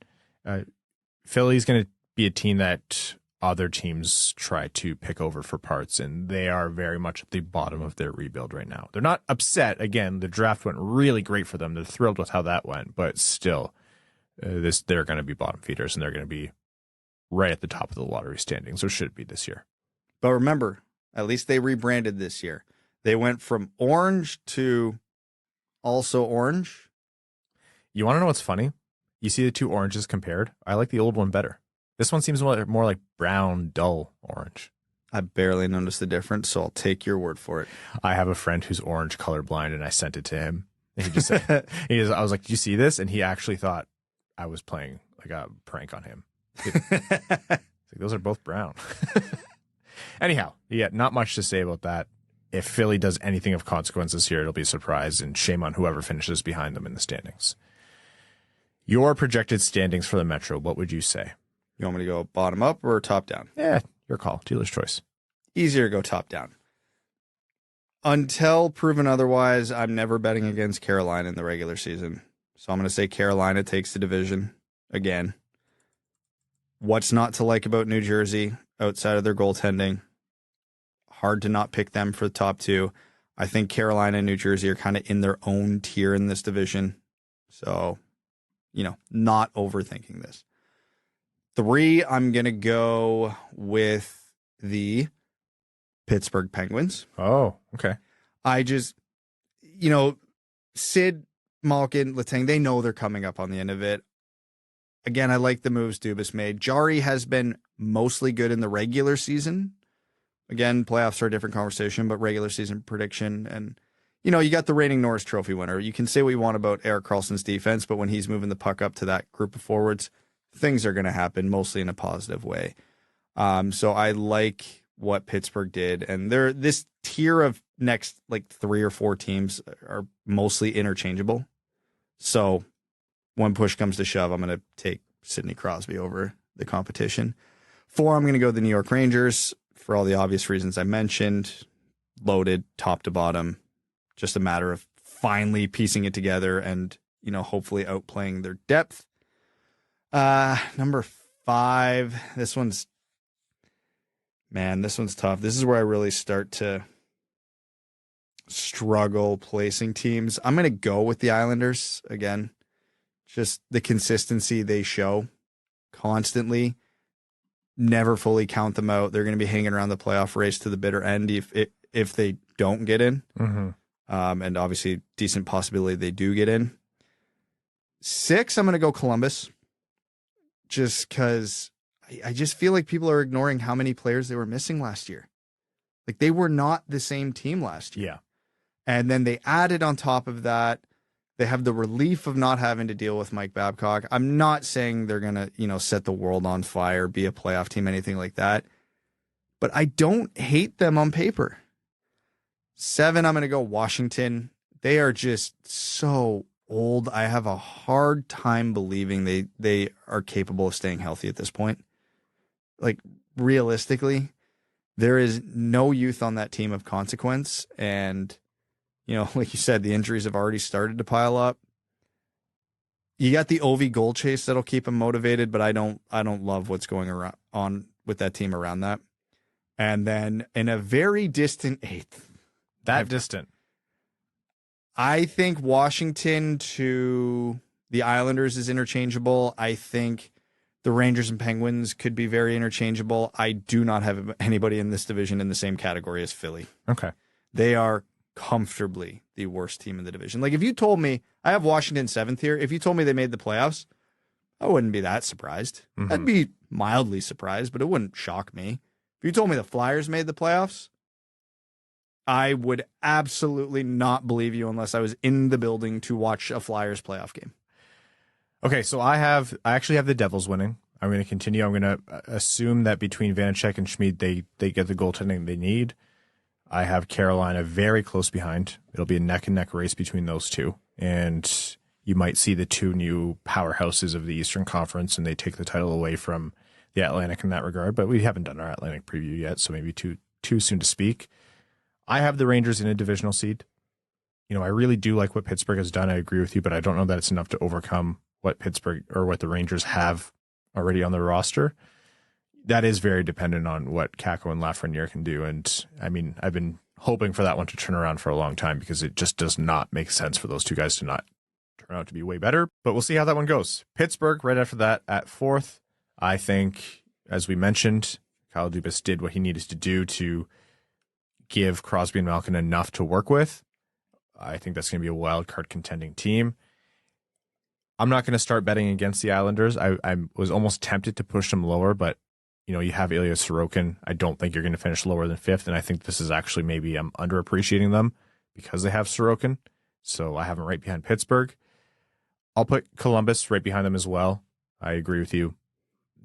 Speaker 2: Philly's going to be a team that other teams try to pick over for parts, and they are very much at the bottom of their rebuild right now. They're not upset. Again, the draft went really great for them. They're thrilled with how that went, but still, they're going to be bottom feeders, and they're going to be right at the top of the lottery standing, so it should be this year.
Speaker 3: But remember, at least they rebranded this year. They went from orange to also orange. You
Speaker 2: want to know what's funny? You see the two oranges compared? I like the old one better. This one seems more like brown, dull orange.
Speaker 3: I barely noticed the difference, so I'll take your word for it.
Speaker 2: I have a friend who's orange colorblind, and I sent it to him. And he just said, I was like, "Did you see this?" And he actually thought I was playing like a prank on him. Like, those are both brown. Anyhow, yeah, not much to say about that. If Philly does anything of consequence this year, it'll be a surprise, and shame on whoever finishes behind them in the standings. Your projected standings for the Metro, what would you say?
Speaker 3: You want me to go bottom up or top down?
Speaker 2: Yeah, your call. Dealer's choice.
Speaker 3: Easier to go top down. Until proven otherwise, I'm never betting against Carolina in the regular season. So I'm going to say Carolina takes the division again. What's not to like about New Jersey outside of their goaltending? Hard to not pick them for the top two. I think Carolina and New Jersey are kind of in their own tier in this division. So, not overthinking this. 3, I'm going to go with the Pittsburgh Penguins.
Speaker 2: Oh, okay.
Speaker 3: I just, Sid, Malkin, Letang, they know they're coming up on the end of it. Again, I like the moves Dubas made. Jari has been mostly good in the regular season. Again, playoffs are a different conversation, but regular season prediction. And, you got the reigning Norris Trophy winner. You can say what you want about Erik Karlsson's defense, but when he's moving the puck up to that group of forwards, things are going to happen mostly in a positive way. So I like what Pittsburgh did. And this tier of next 3 or 4 teams are mostly interchangeable. So when push comes to shove, I'm going to take Sidney Crosby over the competition. 4, I'm going to go the New York Rangers for all the obvious reasons I mentioned. Loaded, top to bottom. just a matter of finally piecing it together and, hopefully outplaying their depth. Number 5, this one's tough. This is where I really start to struggle placing teams. I'm going to go with the Islanders again. Just the consistency they show constantly. Never fully count them out. They're going to be hanging around the playoff race to the bitter end if they don't get in.
Speaker 2: Mm-hmm.
Speaker 3: And obviously, decent possibility they do get in. 6, I'm going to go Columbus. Just because I just feel like people are ignoring how many players they were missing last year. Like, they were not the same team last year.
Speaker 2: Yeah.
Speaker 3: And then they added on top of that, they have the relief of not having to deal with Mike Babcock. I'm not saying they're going to, set the world on fire, be a playoff team, anything like that. But I don't hate them on paper. 7, I'm going to go Washington. They are just so old. I have a hard time believing they are capable of staying healthy at this point. Like, realistically, there is no youth on that team of consequence. And, like you said, the injuries have already started to pile up. You got the Ovi goal chase that'll keep him motivated, but I don't love what's going on with that team around that. And then in a very distant 8th.
Speaker 2: Distant.
Speaker 3: I think Washington to the Islanders is interchangeable. I think the Rangers and Penguins could be very interchangeable. I do not have anybody in this division in the same category as Philly.
Speaker 2: Okay.
Speaker 3: They are comfortably the worst team in the division. Like, if you told me, I have Washington 7th here. If you told me they made the playoffs, I wouldn't be that surprised.
Speaker 2: Mm-hmm.
Speaker 3: I'd be mildly surprised, but it wouldn't shock me. If you told me the Flyers made the playoffs, I would absolutely not believe you unless I was in the building to watch a Flyers playoff game.
Speaker 2: Okay, so I actually have the Devils winning. I'm going to continue. I'm going to assume that between Vanacek and Schmid, they get the goaltending they need. I have Carolina very close behind. It'll be a neck-and-neck race between those two. And you might see the two new powerhouses of the Eastern Conference, and they take the title away from the Atlantic in that regard. But we haven't done our Atlantic preview yet, so maybe too soon to speak. I have the Rangers in a divisional seed. I really do like what Pittsburgh has done. I agree with you, but I don't know that it's enough to overcome what Pittsburgh or what the Rangers have already on their roster. That is very dependent on what Kakko and Lafreniere can do. And I mean, I've been hoping for that one to turn around for a long time because it just does not make sense for those two guys to not turn out to be way better. But we'll see how that one goes. Pittsburgh right after that at 4th. I think, as we mentioned, Kyle Dubas did what he needed to do to give Crosby and Malkin enough to work with. I think that's going to be a wild card contending team. I'm not going to start betting against the Islanders. I was almost tempted to push them lower, but you have Ilya Sorokin. I don't think you're going to finish lower than 5th, and I think this is actually maybe I'm underappreciating them because they have Sorokin. So I have them right behind Pittsburgh. I'll put Columbus right behind them as well. I agree with you.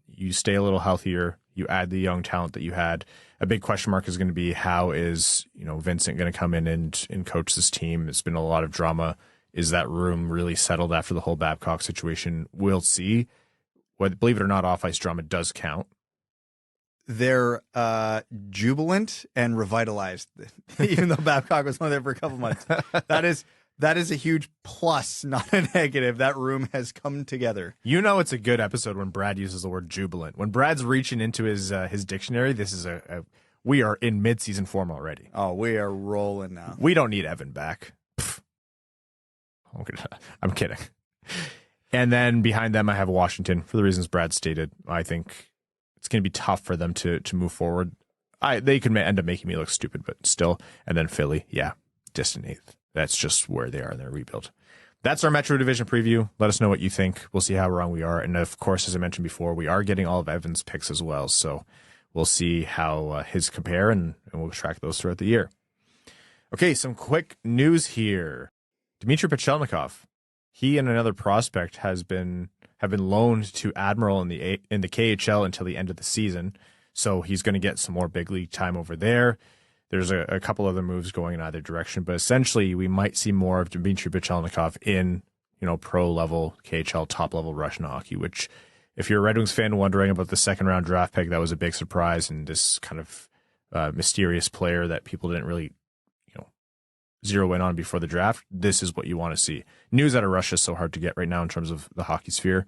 Speaker 2: You stay a little healthier. You add the young talent that you had. A big question mark is going to be how is Vincent going to come in and coach this team? It's been a lot of drama. Is that room really settled after the whole Babcock situation? We'll see. Believe it or not, off-ice drama does count.
Speaker 3: They're jubilant and revitalized, even though Babcock was only there for a couple months. That is a huge plus, not a negative. That room has come together.
Speaker 2: It's a good episode when Brad uses the word jubilant. When Brad's reaching into his dictionary, this is we are in mid-season form already.
Speaker 3: Oh, we are rolling now.
Speaker 2: We don't need Evan back. I'm kidding. And then behind them, I have Washington for the reasons Brad stated. I think it's going to be tough for them to move forward. They could end up making me look stupid, but still. And then Philly, distant 8th. That's just where they are in their rebuild. That's our Metro Division preview. Let us know what you think. We'll see how wrong we are. And of course, as I mentioned before, we are getting all of Evan's picks as well. So we'll see how his compare, and we'll track those throughout the year. Okay, some quick news here. Dmitri Buchelnikov, he and another prospect have been loaned to Admiral in the KHL until the end of the season. So he's going to get some more big league time over there. There's a couple other moves going in either direction, but essentially we might see more of Dmitri Buchelnikov in, pro level KHL, top level Russian hockey, which if you're a Red Wings fan wondering about the second round draft pick, that was a big surprise. And this kind of mysterious player that people didn't really, zero in on before the draft, this is what you want to see. News out of Russia is so hard to get right now in terms of the hockey sphere.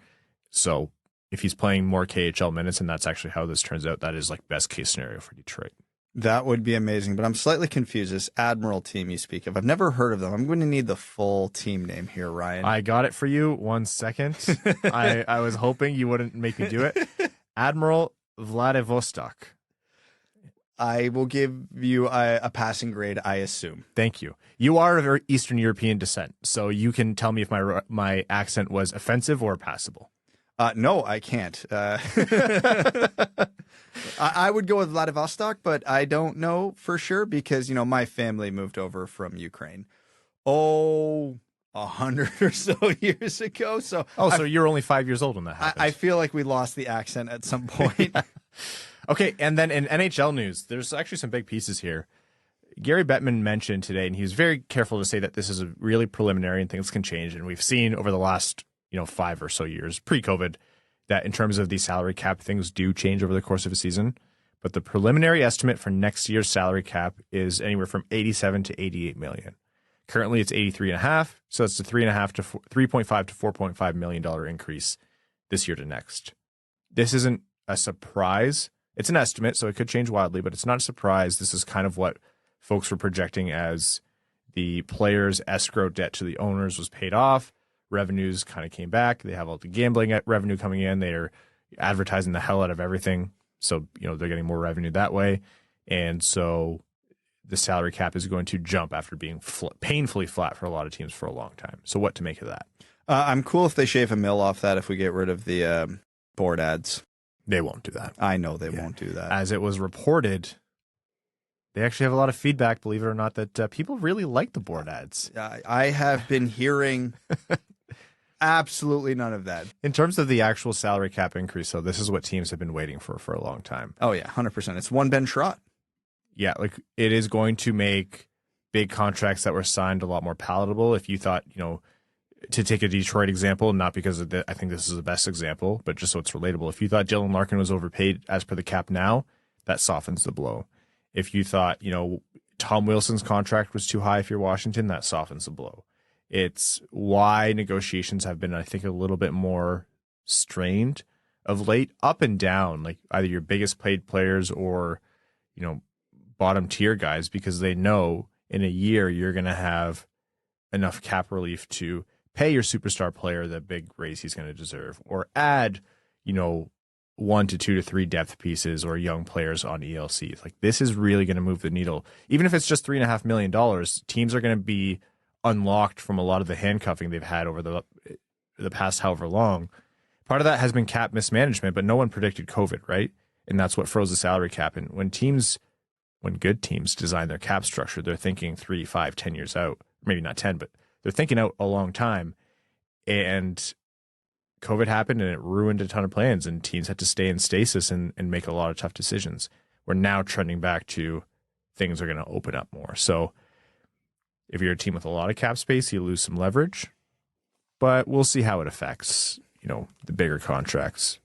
Speaker 2: So if he's playing more KHL minutes and that's actually how this turns out, that is like best case scenario for Detroit.
Speaker 3: That would be amazing, but I'm slightly confused. This Admiral team you speak of, I've never heard of them. I'm going to need the full team name here, Ryan.
Speaker 2: I got it for you. 1 second. I was hoping you wouldn't make me do it. Admiral Vladivostok.
Speaker 3: I will give you a passing grade, I assume.
Speaker 2: Thank you. You are of Eastern European descent, so you can tell me if my accent was offensive or passable.
Speaker 3: No, I can't. I would go with Vladivostok, but I don't know for sure because, my family moved over from Ukraine. 100 or so years ago. So
Speaker 2: you're only 5 years old when that happened.
Speaker 3: I feel like we lost the accent at some point.
Speaker 2: Yeah. Okay, and then in NHL news, there's actually some big pieces here. Gary Bettman mentioned today, and he was very careful to say that this is a really preliminary and things can change. And we've seen over the last 5 or so years, pre-COVID, that in terms of the salary cap, things do change over the course of a season. But the preliminary estimate for next year's salary cap is anywhere from 87 to 88 million. Currently, it's 83.5, so it's a 3.5 to 3.5 to 4.5 million dollar increase this year to next. This isn't a surprise. It's an estimate, so it could change wildly, but it's not a surprise. This is kind of what folks were projecting as the players' escrow debt to the owners was paid off. Revenues kind of came back. They have all the gambling revenue coming in. They're advertising the hell out of everything. So, they're getting more revenue that way. And so the salary cap is going to jump after being painfully flat for a lot of teams for a long time. So what to make of that?
Speaker 3: I'm cool if they shave a mil off that if we get rid of the board ads.
Speaker 2: They won't do that.
Speaker 3: I know they won't do that.
Speaker 2: As it was reported, they actually have a lot of feedback, believe it or not, that people really like the board ads.
Speaker 3: I have been hearing absolutely none of that.
Speaker 2: In terms of the actual salary cap increase, so this is what teams have been waiting for a long time.
Speaker 3: Oh, yeah, 100%. It's one Ben Schrott.
Speaker 2: Yeah, it is going to make big contracts that were signed a lot more palatable. If you thought, to take a Detroit example, not because of I think this is the best example, but just so it's relatable. If you thought Dylan Larkin was overpaid as per the cap now, that softens the blow. If you thought, Tom Wilson's contract was too high if you're Washington, that softens the blow. It's why negotiations have been, I think, a little bit more strained of late, up and down, like either your biggest paid players or, bottom tier guys, because they know in a year you're going to have enough cap relief to pay your superstar player the big raise he's going to deserve, or add, 1 to 2 to 3 depth pieces or young players on ELCs. Like, this is really going to move the needle. Even if it's just $3.5 million, teams are going to be unlocked from a lot of the handcuffing they've had over the past however long. Part of that has been cap mismanagement, but no one predicted COVID, right? And that's what froze the salary cap. And when good teams design their cap structure, they're thinking 3, 5, 10 years out. Maybe not 10, but they're thinking out a long time. And COVID happened and it ruined a ton of plans, and teams had to stay in stasis and make a lot of tough decisions. We're now trending back to things are going to open up more. So if you're a team with a lot of cap space, you lose some leverage, but we'll see how it affects, the bigger contracts.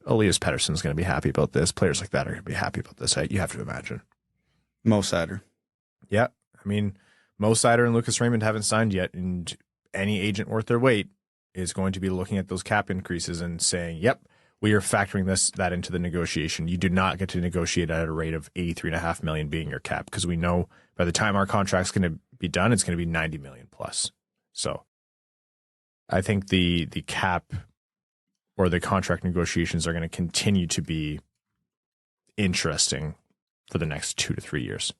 Speaker 2: Elias Pettersson's going to be happy about this. Players like that are going to be happy about this. You have to imagine.
Speaker 3: Mo Seider.
Speaker 2: Yeah. I mean, Mo Seider and Lucas Raymond haven't signed yet, and any agent worth their weight is going to be looking at those cap increases and saying, yep, we are factoring that into the negotiation. You do not get to negotiate at a rate of $83.5 million being your cap, because we know by the time our contract's going to be done, it's going to be $90 million plus. So I think the cap or the contract negotiations are going to continue to be interesting for the next 2 to 3 years.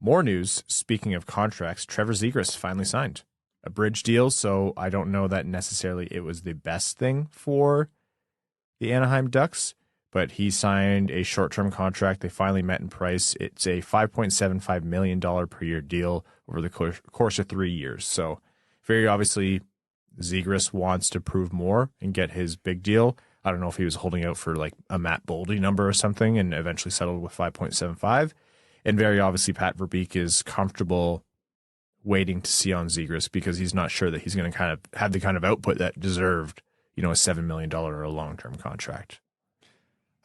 Speaker 2: More news, speaking of contracts, Trevor Zegras finally signed a bridge deal, so I don't know that necessarily it was the best thing for the Anaheim Ducks, but he signed a short-term contract. They finally met in price. It's a $5.75 million per year deal over the course of 3 years. So very obviously, Zegras wants to prove more and get his big deal. I don't know if he was holding out for like a Matt Boldy number or something and eventually settled with 5.75. And very obviously, Pat Verbeek is comfortable waiting to see on Zegras because he's not sure that he's going to kind of have the kind of output that deserved, a $7 million or a long-term contract.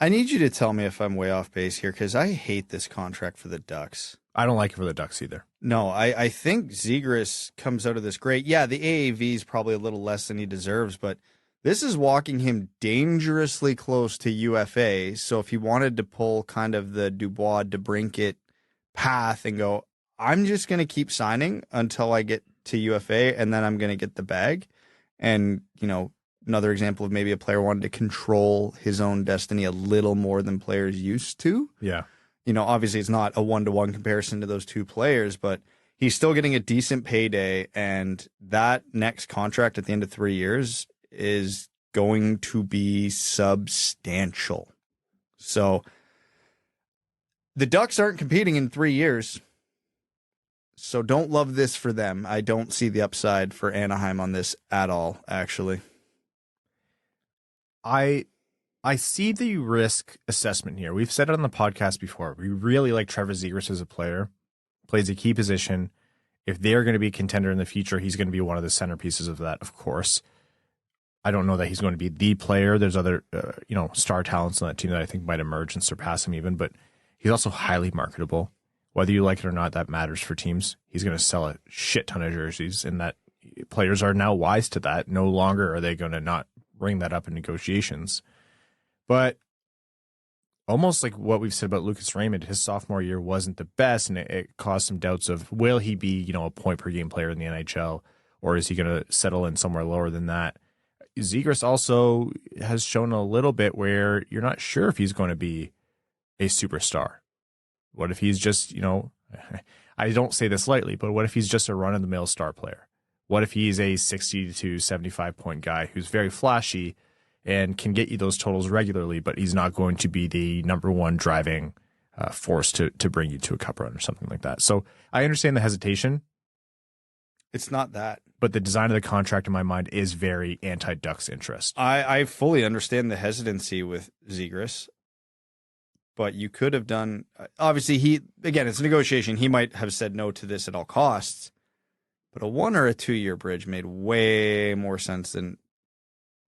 Speaker 3: I need you to tell me if I'm way off base here, because I hate this contract for the Ducks.
Speaker 2: I don't like it for the Ducks either.
Speaker 3: No, I think Zegras comes out of this great. Yeah, the AAV is probably a little less than he deserves, but this is walking him dangerously close to UFA. So if he wanted to pull kind of the Dubois DeBrincat path and go, I'm just going to keep signing until I get to UFA, and then I'm going to get the bag. And, you know, another example of maybe a player wanted to control his own destiny a little more than players used to.
Speaker 2: Yeah.
Speaker 3: You know, obviously it's not a one-to-one comparison to those two players, but he's still getting a decent payday, and that next contract at the end of 3 years is going to be substantial. So the Ducks aren't competing in 3 years, so don't love this for them. I don't see the upside for Anaheim on this at all, actually.
Speaker 2: I see the risk assessment here. We've said it on the podcast before. We really like Trevor Zegras as a player. Plays a key position. If they're going to be a contender in the future, he's going to be one of the centerpieces of that, of course. I don't know that he's going to be the player. There's other, star talents on that team that I think might emerge and surpass him even, but he's also highly marketable. Whether you like it or not, that matters for teams. He's going to sell a shit ton of jerseys, and that players are now wise to that. No longer are they going to not bring that up in negotiations. But almost like what we've said about Lucas Raymond, his sophomore year wasn't the best, and it caused some doubts of, will he be, a point per game player in the NHL, or is he going to settle in somewhere lower than that? Zegras also has shown a little bit where you're not sure if he's going to be a superstar. What if he's just, I don't say this lightly, but what if he's just a run-of-the-mill star player? What if he's a 60 to 75 point guy who's very flashy and can get you those totals regularly, but he's not going to be the number one driving force to bring you to a cup run or something like that? So I understand the hesitation.
Speaker 3: It's not that.
Speaker 2: But the design of the contract, in my mind, is very anti-Ducks interest.
Speaker 3: I fully understand the hesitancy with Zegras. But you could have done, obviously it's a negotiation. He might have said no to this at all costs, but a 1 or a 2 year bridge made way more sense than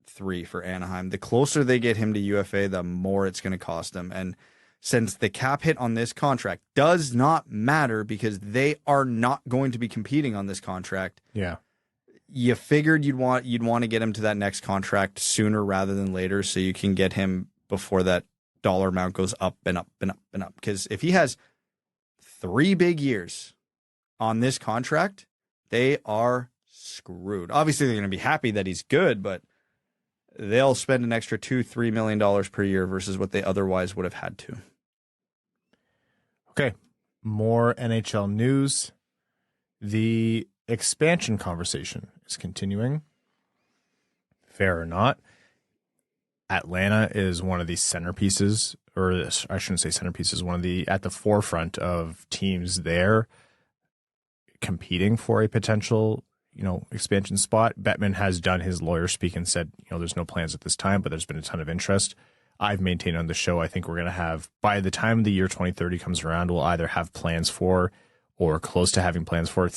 Speaker 3: 3 for Anaheim. The closer they get him to UFA, the more it's going to cost them. And since the cap hit on this contract does not matter because they are not going to be competing on this contract.
Speaker 2: Yeah.
Speaker 3: You figured you'd want to get him to that next contract sooner rather than later, so you can get him before that dollar amount goes up and up and up and up. Because if he has 3 big years on this contract, they are screwed. Obviously, they're going to be happy that he's good, but they'll spend an extra $2-3 million per year versus what they otherwise would have had to.
Speaker 2: Okay, more NHL news. The expansion conversation is continuing. Fair or not, Atlanta is one of the centerpieces, or I shouldn't say centerpieces, one of the at the forefront of teams there competing for a potential, expansion spot. Bettman has done his lawyer speak and said, there's no plans at this time, but there's been a ton of interest. I've maintained on the show, I think we're going to have, by the time the year 2030 comes around, we'll either have plans for or close to having plans for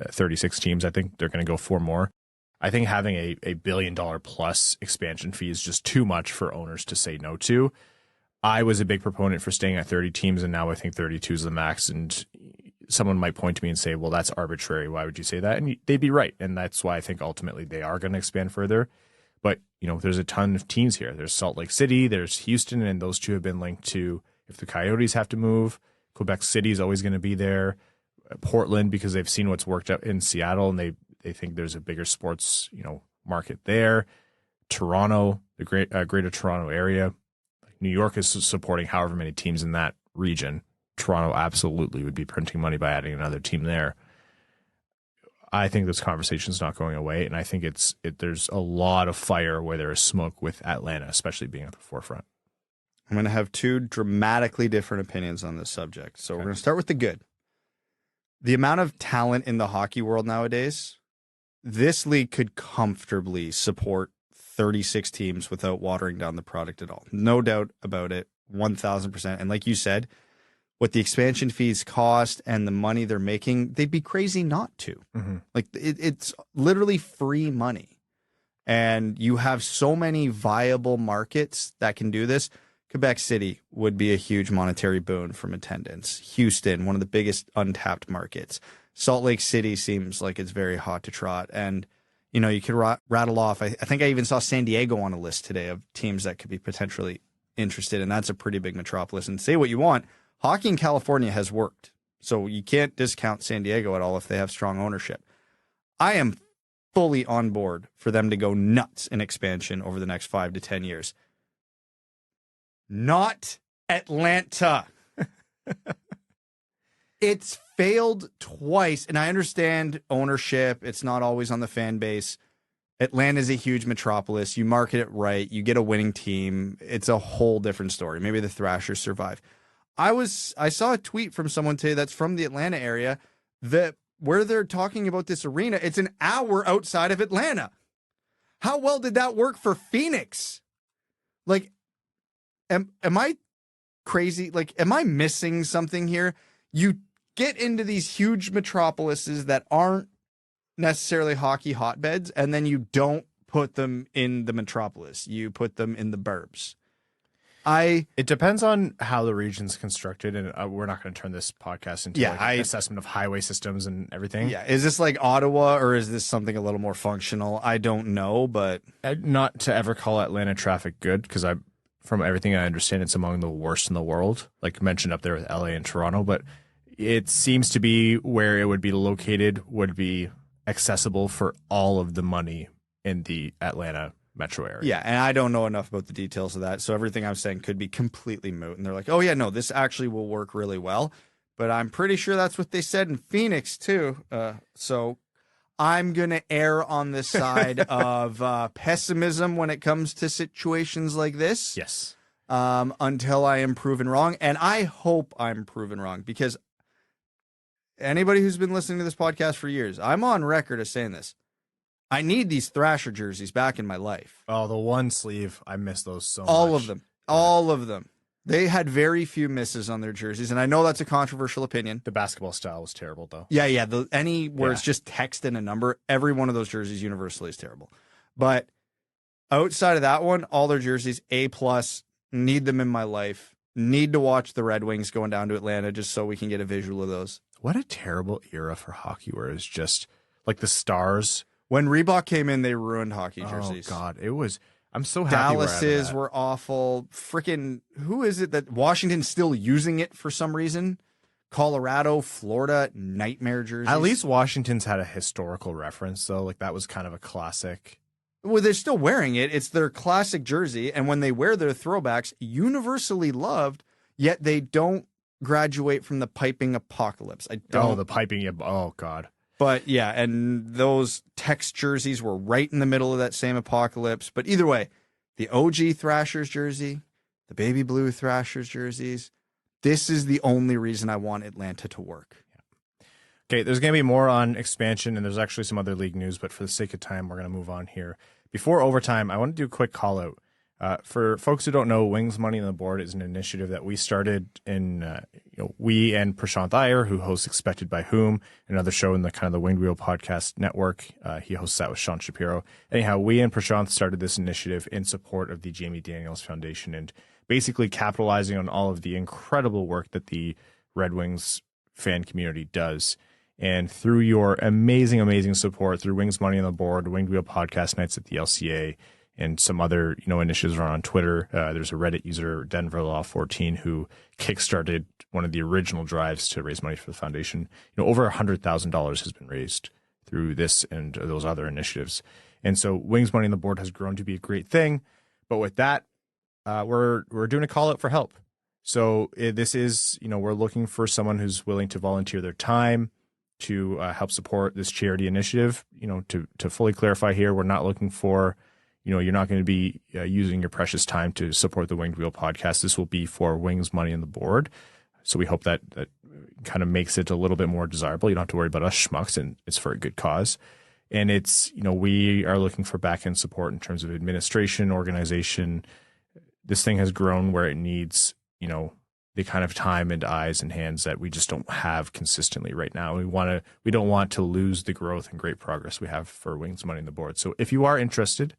Speaker 2: 36 teams. I think they're going to go 4 more. I think having a $1 billion plus expansion fee is just too much for owners to say no to. I was a big proponent for staying at 30 teams, and now I think 32 is the max. And someone might point to me and say, well, that's arbitrary. Why would you say that? And they'd be right. And that's why I think ultimately they are going to expand further. But, there's a ton of teams here. There's Salt Lake City, there's Houston, and those two have been linked to, if the Coyotes have to move, Quebec City is always going to be there. Portland, because they've seen what's worked out in Seattle, and they think there's a bigger sports, market there. Toronto, the greater Toronto area. New York is supporting however many teams in that region. Toronto absolutely would be printing money by adding another team there. I think this conversation is not going away, and I think there's a lot of fire where there is smoke with Atlanta, especially being at the forefront.
Speaker 3: I'm going to have 2 dramatically different opinions on this subject. So We're going to start with the good. The amount of talent in the hockey world nowadays, this league could comfortably support 36 teams without watering down the product at all. No doubt about it, 1,000%. And like you said, what the expansion fees cost and the money they're making, they'd be crazy not to. Mm-hmm. Like it's literally free money. And you have so many viable markets that can do this. Quebec City would be a huge monetary boon from attendance. Houston, one of the biggest untapped markets. Salt Lake City seems like it's very hot to trot. And, you know, you could rattle off. I think I even saw San Diego on a list today of teams that could be potentially interested. And that's a pretty big metropolis. And say what you want, hockey in California has worked. So you can't discount San Diego at all if they have strong ownership. I am fully on board for them to go nuts in expansion over the next 5 to 10 years. Not Atlanta. It's failed twice, and I understand ownership. It's not always on the fan base. Atlanta is a huge metropolis. You market it right. You get a winning team. It's a whole different story. Maybe the Thrashers survive. I saw a tweet from someone today that's from the Atlanta area that where they're talking about this arena, it's an hour outside of Atlanta. How well did that work for Phoenix? Like, am I crazy? Like, am I missing something here? You get into these huge metropolises that aren't necessarily hockey hotbeds, and then you don't put them in the metropolis. You put them in the burbs. It
Speaker 2: depends on how the region's constructed, and we're not going to turn this podcast into an assessment of highway systems and everything.
Speaker 3: Yeah, is this like Ottawa, or is this something a little more functional? I don't know, but
Speaker 2: not to ever call Atlanta traffic good, because from everything I understand, it's among the worst in the world. Like mentioned up there with LA and Toronto, but it seems to be where it would be located would be accessible for all of the money in the Atlanta metro area.
Speaker 3: Yeah, and I don't know enough about the details of that, so everything I'm saying could be completely moot. And they're like, oh yeah, no, this actually will work really well. But I'm pretty sure that's what they said in Phoenix too. So I'm going to err on the side of pessimism when it comes to situations like this.
Speaker 2: Yes.
Speaker 3: Until I am proven wrong. And I hope I'm proven wrong, because anybody who's been listening to this podcast for years, I'm on record as saying this. I need these Thrasher jerseys back in my life.
Speaker 2: Oh, the one sleeve. I miss those so much.
Speaker 3: All of them. All of them. They had very few misses on their jerseys, and I know that's a controversial opinion.
Speaker 2: The basketball style was terrible, though.
Speaker 3: Yeah. It's just text and a number, every one of those jerseys universally is terrible. But outside of that one, all their jerseys, A+, need them in my life. Need to watch the Red Wings going down to Atlanta just so we can get a visual of those.
Speaker 2: What a terrible era for hockey, where it's just like the Stars.
Speaker 3: When Reebok came in, they ruined hockey jerseys.
Speaker 2: Oh, God. It was. I'm so happy.
Speaker 3: Dallases were awful. Freaking, who is it that Washington's still using it for some reason? Colorado, Florida, nightmare jerseys.
Speaker 2: At least Washington's had a historical reference, though. Like, that was kind of a classic.
Speaker 3: Well, they're still wearing it. It's their classic jersey. And when they wear their throwbacks, universally loved, yet they don't graduate from the piping apocalypse.
Speaker 2: The piping. Oh, God.
Speaker 3: But yeah, and those text jerseys were right in the middle of that same apocalypse. But either way, the OG Thrashers jersey, the baby blue Thrashers jerseys, this is the only reason I want Atlanta to work.
Speaker 2: Yeah. Okay, there's going to be more on expansion, and there's actually some other league news, but for the sake of time, we're going to move on here. Before overtime, I want to do a quick call out. For folks who don't know, Wings Money on the Board is an initiative that we started in, we and Prashant Iyer, who hosts Expected by Whom, another show in the kind of the Winged Wheel podcast network. He hosts that with Sean Shapiro. Anyhow, we and Prashant started this initiative in support of the Jamie Daniels Foundation and basically capitalizing on all of the incredible work that the Red Wings fan community does. And through your amazing, amazing support, through Wings Money on the Board, Winged Wheel podcast nights at the LCA, and some other, initiatives are on Twitter. There's a Reddit user, Denver Law 14, who kickstarted one of the original drives to raise money for the foundation. Over $100,000 has been raised through this and those other initiatives. And so Wings Money on the Board has grown to be a great thing. But with that, we're doing a call out for help. So this is, we're looking for someone who's willing to volunteer their time to help support this charity initiative. To fully clarify here, we're not looking for, you're not going to be using your precious time to support the Winged Wheel podcast. This will be for Wings Money on the Board. So we hope that kind of makes it a little bit more desirable. You don't have to worry about us schmucks, and it's for a good cause. And it's, we are looking for back-end support in terms of administration, organization. This thing has grown where it needs, the kind of time and eyes and hands that we just don't have consistently right now. We don't want to lose the growth and great progress we have for Wings Money on the Board. So if you are interested,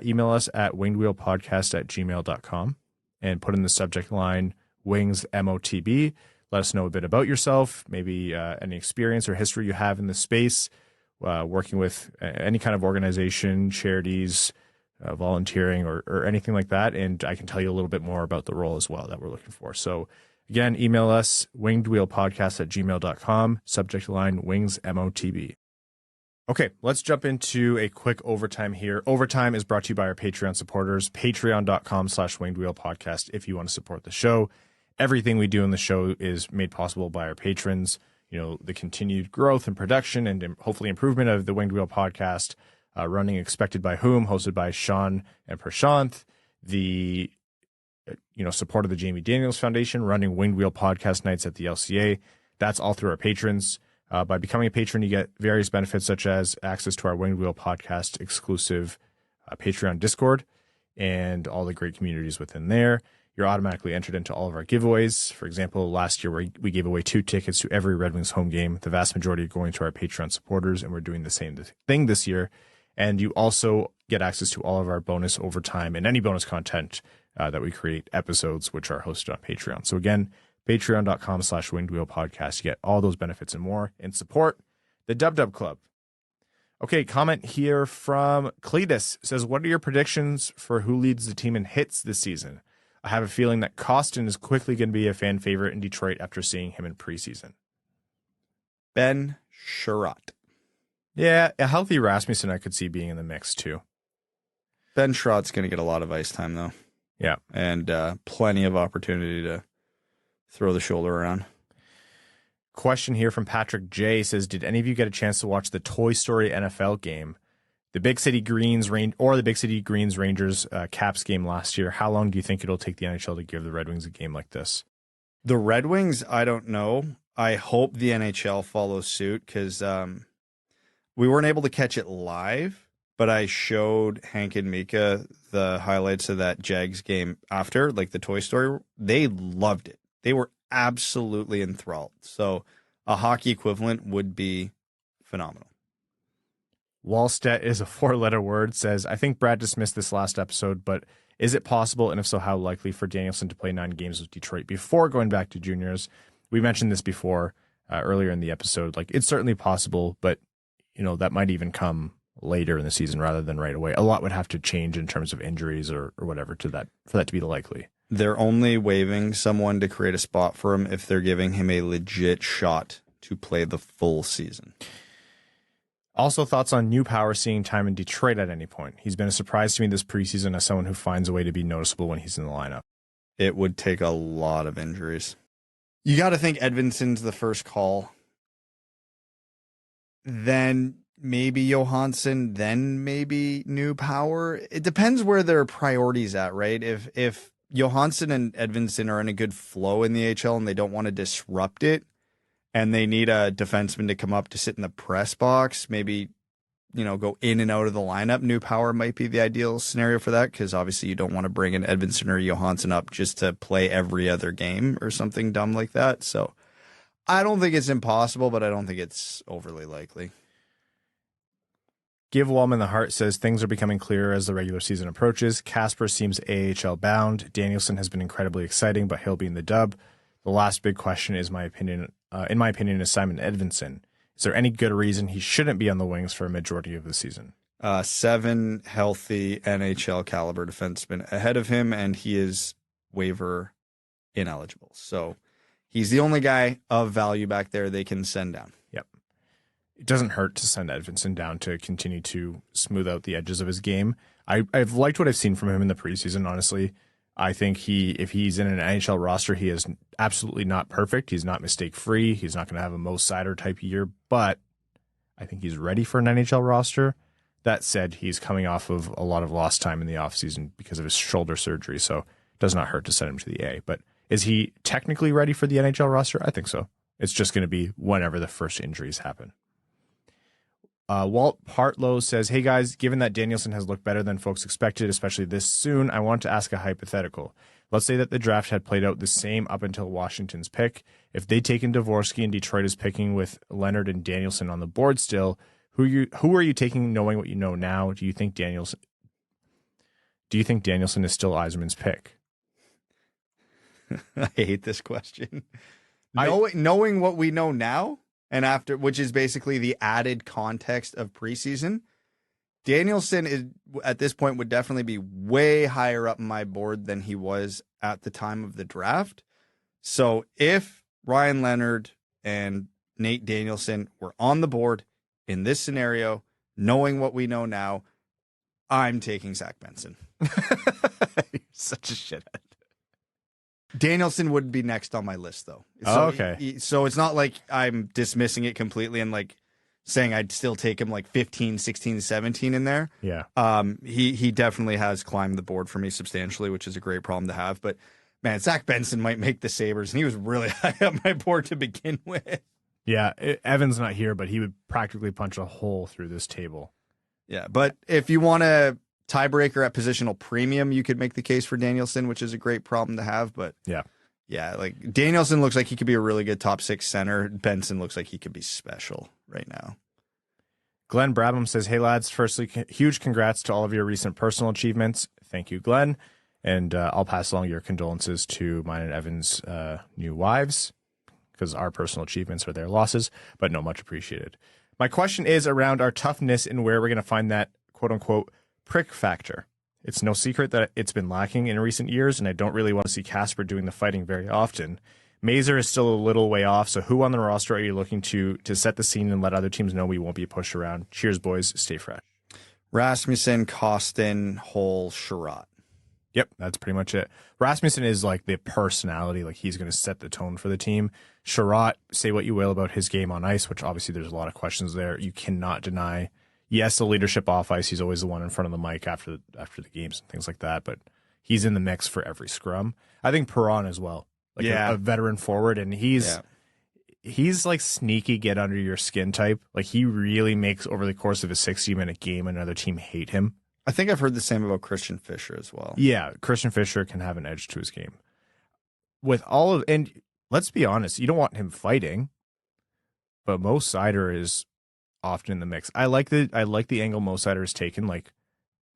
Speaker 2: email us at wingedwheelpodcast@gmail.com. and put in the subject line Wings MOTB. Let us know a bit about yourself, maybe any experience or history you have in the space, working with any kind of organization, charities, volunteering, or anything like that. And I can tell you a little bit more about the role as well that we're looking for. So again, email us, wingedwheelpodcast@gmail.com, subject line Wings MOTB. Okay, let's jump into a quick overtime here. Overtime is brought to you by our Patreon supporters, patreon.com/wingedwheelpodcast if you want to support the show. Everything we do in the show is made possible by our patrons. You know, the continued growth and production and hopefully improvement of the Winged Wheel podcast, running Expected by Whom, hosted by Sean and Prashanth. The support of the Jamie Daniels Foundation, running Winged Wheel podcast nights at the LCA. That's all through our patrons. By becoming a patron, you get various benefits such as access to our Winged Wheel podcast exclusive Patreon Discord and all the great communities within there. You're automatically entered into all of our giveaways. For example, last year we gave away 2 tickets to every Red Wings home game, the vast majority going to our Patreon supporters, and we're doing the same thing this year. And you also get access to all of our bonus overtime and any bonus content that we create, episodes which are hosted on Patreon. So again, patreon.com/wingedwheelpodcast. You get all those benefits and more, and support the Dub Club. Okay, comment here from Cletus. Says, what are your predictions for who leads the team in hits this season? I have a feeling that Kostin is quickly going to be a fan favorite in Detroit after seeing him in preseason.
Speaker 3: Ben Sherratt.
Speaker 2: Yeah, a healthy Rasmussen I could see being in the mix too.
Speaker 3: Ben Sherratt's going to get a lot of ice time, though.
Speaker 2: Yeah.
Speaker 3: And plenty of opportunity to throw the shoulder around.
Speaker 2: Question here from Patrick J. says, did any of you get a chance to watch the Toy Story NFL game? The Big City Greens Rangers Caps game last year. How long do you think it'll take the NHL to give the Red Wings a game like this?
Speaker 3: The Red Wings, I don't know. I hope the NHL follows suit because we weren't able to catch it live, but I showed Hank and Mika the highlights of that Jags game after, like the Toy Story. They loved it. They were absolutely enthralled. So a hockey equivalent would be phenomenal.
Speaker 2: Wallstedt is a 4-letter word, says, I think Brad dismissed this last episode, but is it possible, and if so, how likely for Danielson to play 9 games with Detroit before going back to juniors? We mentioned this before earlier in the episode. Like, it's certainly possible, but that might even come later in the season rather than right away. A lot would have to change in terms of injuries or whatever for that to be likely.
Speaker 3: They're only waiving someone to create a spot for him if they're giving him a legit shot to play the full season.
Speaker 2: Also, thoughts on New Power seeing time in Detroit at any point. He's been a surprise to me this preseason as someone who finds a way to be noticeable when he's in the lineup.
Speaker 3: It would take a lot of injuries. You got to think Edvinsson's the first call. Then maybe Johansson, then maybe New Power. It depends where their priorities at, right? If Johansson and Edvinsson are in a good flow in the AHL and they don't want to disrupt it, and they need a defenseman to come up to sit in the press box, maybe, go in and out of the lineup. New Power might be the ideal scenario for that because obviously you don't want to bring in Edvinsson or Johansson up just to play every other game or something dumb like that. So I don't think it's impossible, but I don't think it's overly likely.
Speaker 2: Give Wallman the Heart says things are becoming clearer as the regular season approaches. Kasper seems AHL bound. Danielson has been incredibly exciting, but he'll be in the dub. The last big question is in my opinion, is Simon Edvinsson. Is there any good reason he shouldn't be on the Wings for a majority of the season?
Speaker 3: 7 healthy NHL caliber defensemen ahead of him, and he is waiver ineligible. So he's the only guy of value back there they can send down.
Speaker 2: Yep. It doesn't hurt to send Edvinsson down to continue to smooth out the edges of his game. I've liked what I've seen from him in the preseason, honestly. I think if he's in an NHL roster, he is absolutely not perfect. He's not mistake-free. He's not going to have a Mo Seider type year, but I think he's ready for an NHL roster. That said, he's coming off of a lot of lost time in the offseason because of his shoulder surgery, so it does not hurt to send him to the A. But is he technically ready for the NHL roster? I think so. It's just going to be whenever the first injuries happen. Walt Partlow says, hey guys, given that Danielson has looked better than folks expected, especially this soon, I want to ask a hypothetical. Let's say that the draft had played out the same up until Washington's pick. If they'd taken Dvorsky and Detroit is picking with Leonard and Danielson on the board still, who are you taking knowing what you know now? Do you think Danielson is still Yzerman's pick?
Speaker 3: I hate this question. Knowing what we know now and after, which is basically the added context of preseason, Danielson is at this point would definitely be way higher up my board than he was at the time of the draft. So if Ryan Leonard and Nate Danielson were on the board in this scenario, knowing what we know now, I'm taking Zach Benson.
Speaker 2: You're such a shithead.
Speaker 3: Danielson would be next on my list, though.
Speaker 2: Oh, okay.
Speaker 3: So it's not like I'm dismissing it completely and like saying I'd still take him like 15, 16, 17 in there.
Speaker 2: Yeah.
Speaker 3: He definitely has climbed the board for me substantially, which is a great problem to have. But man, Zach Benson might make the Sabres, and he was really high up my board to begin with.
Speaker 2: Yeah, Evan's not here, but he would practically punch a hole through this table.
Speaker 3: Yeah, but if you want a tiebreaker at positional premium, you could make the case for Danielson, which is a great problem to have. But
Speaker 2: yeah,
Speaker 3: like Danielson looks like he could be a really good top six center. Benson looks like he could be special right now.
Speaker 2: Glenn Brabham says, "Hey lads, firstly, huge congrats to all of your recent personal achievements." Thank you, Glenn. And I'll pass along your condolences to mine and Evan's new wives, because our personal achievements are their losses, but no, much appreciated. My question is around our toughness and where we're going to find that quote-unquote prick factor. It's no secret that it's been lacking in recent years, and I don't really want to see Kasper doing the fighting very often. Mazur is still a little way off, so who on the roster are you looking to set the scene and let other teams know we won't be pushed around? Cheers, boys. Stay fresh.
Speaker 3: Rasmussen, Kostin, Hull, Sherratt.
Speaker 2: Yep, that's pretty much it. Rasmussen is like the personality, like he's going to set the tone for the team. Sherratt, say what you will about his game on ice, which obviously there's a lot of questions there. You cannot deny, yes, the leadership off ice. He's always the one in front of the mic after the games and things like that, but he's in the mix for every scrum. I think Perron as well, like a veteran forward, and he's like sneaky get under your skin type. Like he really makes over the course of a 60-minute game another team hate him.
Speaker 3: I think I've heard the same about Christian Fischer as well.
Speaker 2: Yeah, Christian Fischer can have an edge to his game. And let's be honest, you don't want him fighting, but Mo Seider is often in the mix. I like the angle Mo Seider has taken, like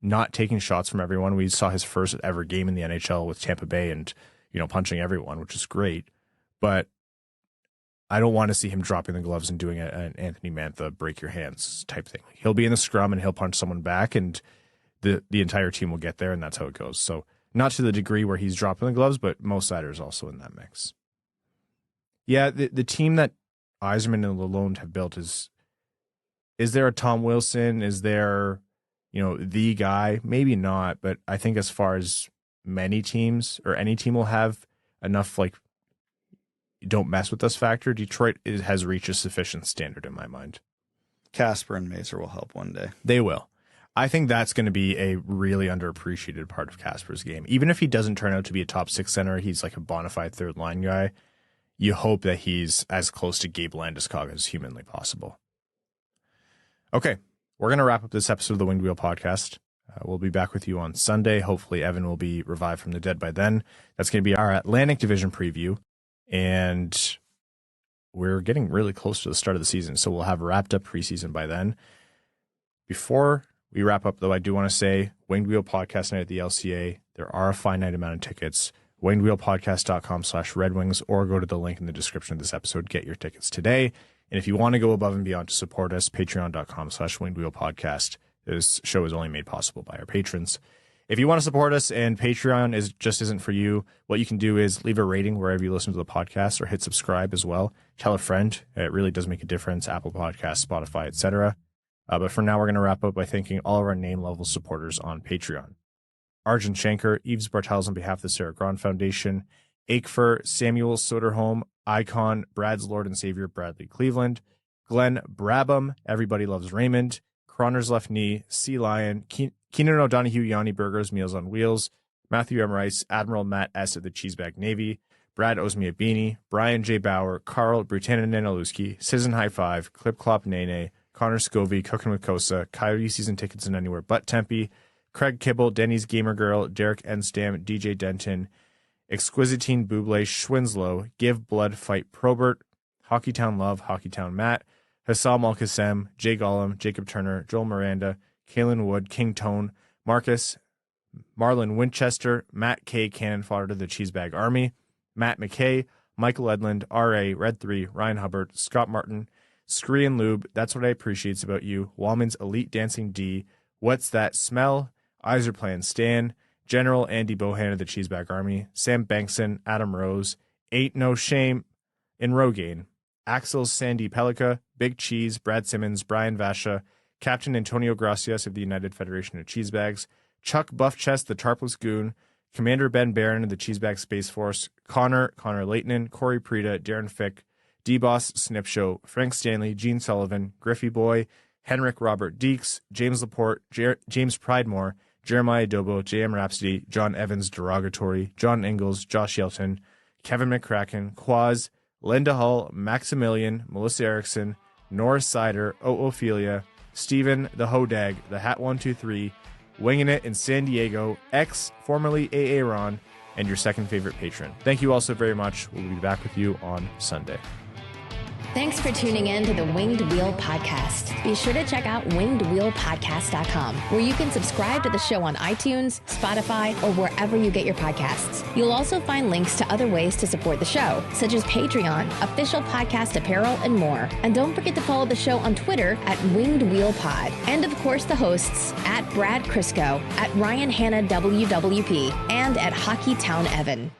Speaker 2: not taking shots from everyone. We saw his first ever game in the NHL with Tampa Bay and, punching everyone, which is great. But I don't want to see him dropping the gloves and doing an Anthony Mantha break your hands type thing. He'll be in the scrum and he'll punch someone back, and the entire team will get there, and that's how it goes. So not to the degree where he's dropping the gloves, but Mo Seider is also in that mix. Yeah, the team that Yzerman and Lalonde have built is there a Tom Wilson? Is there, the guy? Maybe not, but I think as far as many teams or any team will have enough, like, don't mess with us factor, Detroit has reached a sufficient standard in my mind.
Speaker 3: Kasper and Mazur will help one day.
Speaker 2: They will. I think that's going to be a really underappreciated part of Kasper's game. Even if he doesn't turn out to be a top six center, he's like a bona fide third line guy. You hope that he's as close to Gabe Landeskog as humanly possible. Okay, we're going to wrap up this episode of the Winged Wheel Podcast. We'll be back with you on Sunday. Hopefully Evan will be revived from the dead by then. That's going to be our Atlantic Division preview. And we're getting really close to the start of the season, so we'll have wrapped up preseason by then. Before we wrap up, though, I do want to say Winged Wheel Podcast night at the LCA. There are a finite amount of tickets. wingedwheelpodcast.com/Red Wings, or go to the link in the description of this episode. Get your tickets today. And if you want to go above and beyond to support us, patreon.com/wingedwheelpodcast. This show is only made possible by our patrons. If you want to support us and Patreon isn't for you, what you can do is leave a rating wherever you listen to the podcast, or hit subscribe as well. Tell a friend. It really does make a difference. Apple Podcasts, Spotify, etc. But for now, we're going to wrap up by thanking all of our name-level supporters on Patreon. Arjun Shankar, Yves Bartels on behalf of the Sarah Grand Foundation, Aikfer, Samuel Soderholm, Icon, Brad's Lord and Savior, Bradley Cleveland, Glenn Brabham, Everybody Loves Raymond, Croner's Left Knee, C. Lyon, Keenan O'Donohue, Yanni Burgers, Meals on Wheels, Matthew M. Rice, Admiral Matt S. of the Cheesebag Navy, Brad Osmiabini, Brian J. Bauer, Carl Brutanen Nanalewski, Citizen High Five, Clip Clop Nene, Connor Scovey, Cookin' with Kosa, Coyote Season Tickets in Anywhere But Tempe, Craig Kibble, Denny's Gamer Girl, Derek Enstam, DJ Denton, Exquisitine Buble, Schwinslow, Give Blood, Fight Probert, Hockeytown Love, Hockeytown Matt, Hassam Al-Qassem, Jay Gollum, Jacob Turner, Joel Miranda, Kalen Wood, King Tone, Marcus, Marlon Winchester, Matt K. Cannon Fodder to the Cheesebag Army, Matt McKay, Michael Edlund, R.A., Red3, Ryan Hubbard, Scott Martin, Scree and Lube, That's What I Appreciates About You, Wallman's Elite Dancing D, What's That Smell, Eyes Are Playing Stan, General Andy Bohan of the Cheeseback Army, Sam Bankson, Adam Rose, Ain't No Shame in Rogaine, Axel Sandy Pellica, Big Cheese, Brad Simmons, Brian Vasha, Captain Antonio Gracias of the United Federation of Cheesebags, Chuck Buffchest, the Tarpless Goon, Commander Ben Barron of the Cheesebag Space Force, Connor Leighton, Corey Prida, Darren Fick, D-Boss Snip Show, Frank Stanley, Gene Sullivan, Griffey Boy, Henrik Robert Deeks, James Laporte, James Pridemore, Jeremiah Dobo, JM Rhapsody, John Evans Derogatory, John Ingalls, Josh Yelton, Kevin McCracken, Quaz, Linda Hull, Maximilian, Melissa Erickson, Norris Sider, Ophelia, Steven, the Hodag, the Hat 123, Winging It in San Diego, formerly AA Ron, and your second favorite patron. Thank you all so very much. We'll be back with you on Sunday.
Speaker 1: Thanks for tuning in to the Winged Wheel Podcast. Be sure to check out wingedwheelpodcast.com, where you can subscribe to the show on iTunes, Spotify, or wherever you get your podcasts. You'll also find links to other ways to support the show, such as Patreon, official podcast apparel, and more. And don't forget to follow the show on Twitter at Winged Wheel Pod. And of course, the hosts at Brad Crisco, at Ryan Hanna WWP, and at Hockeytown Evan.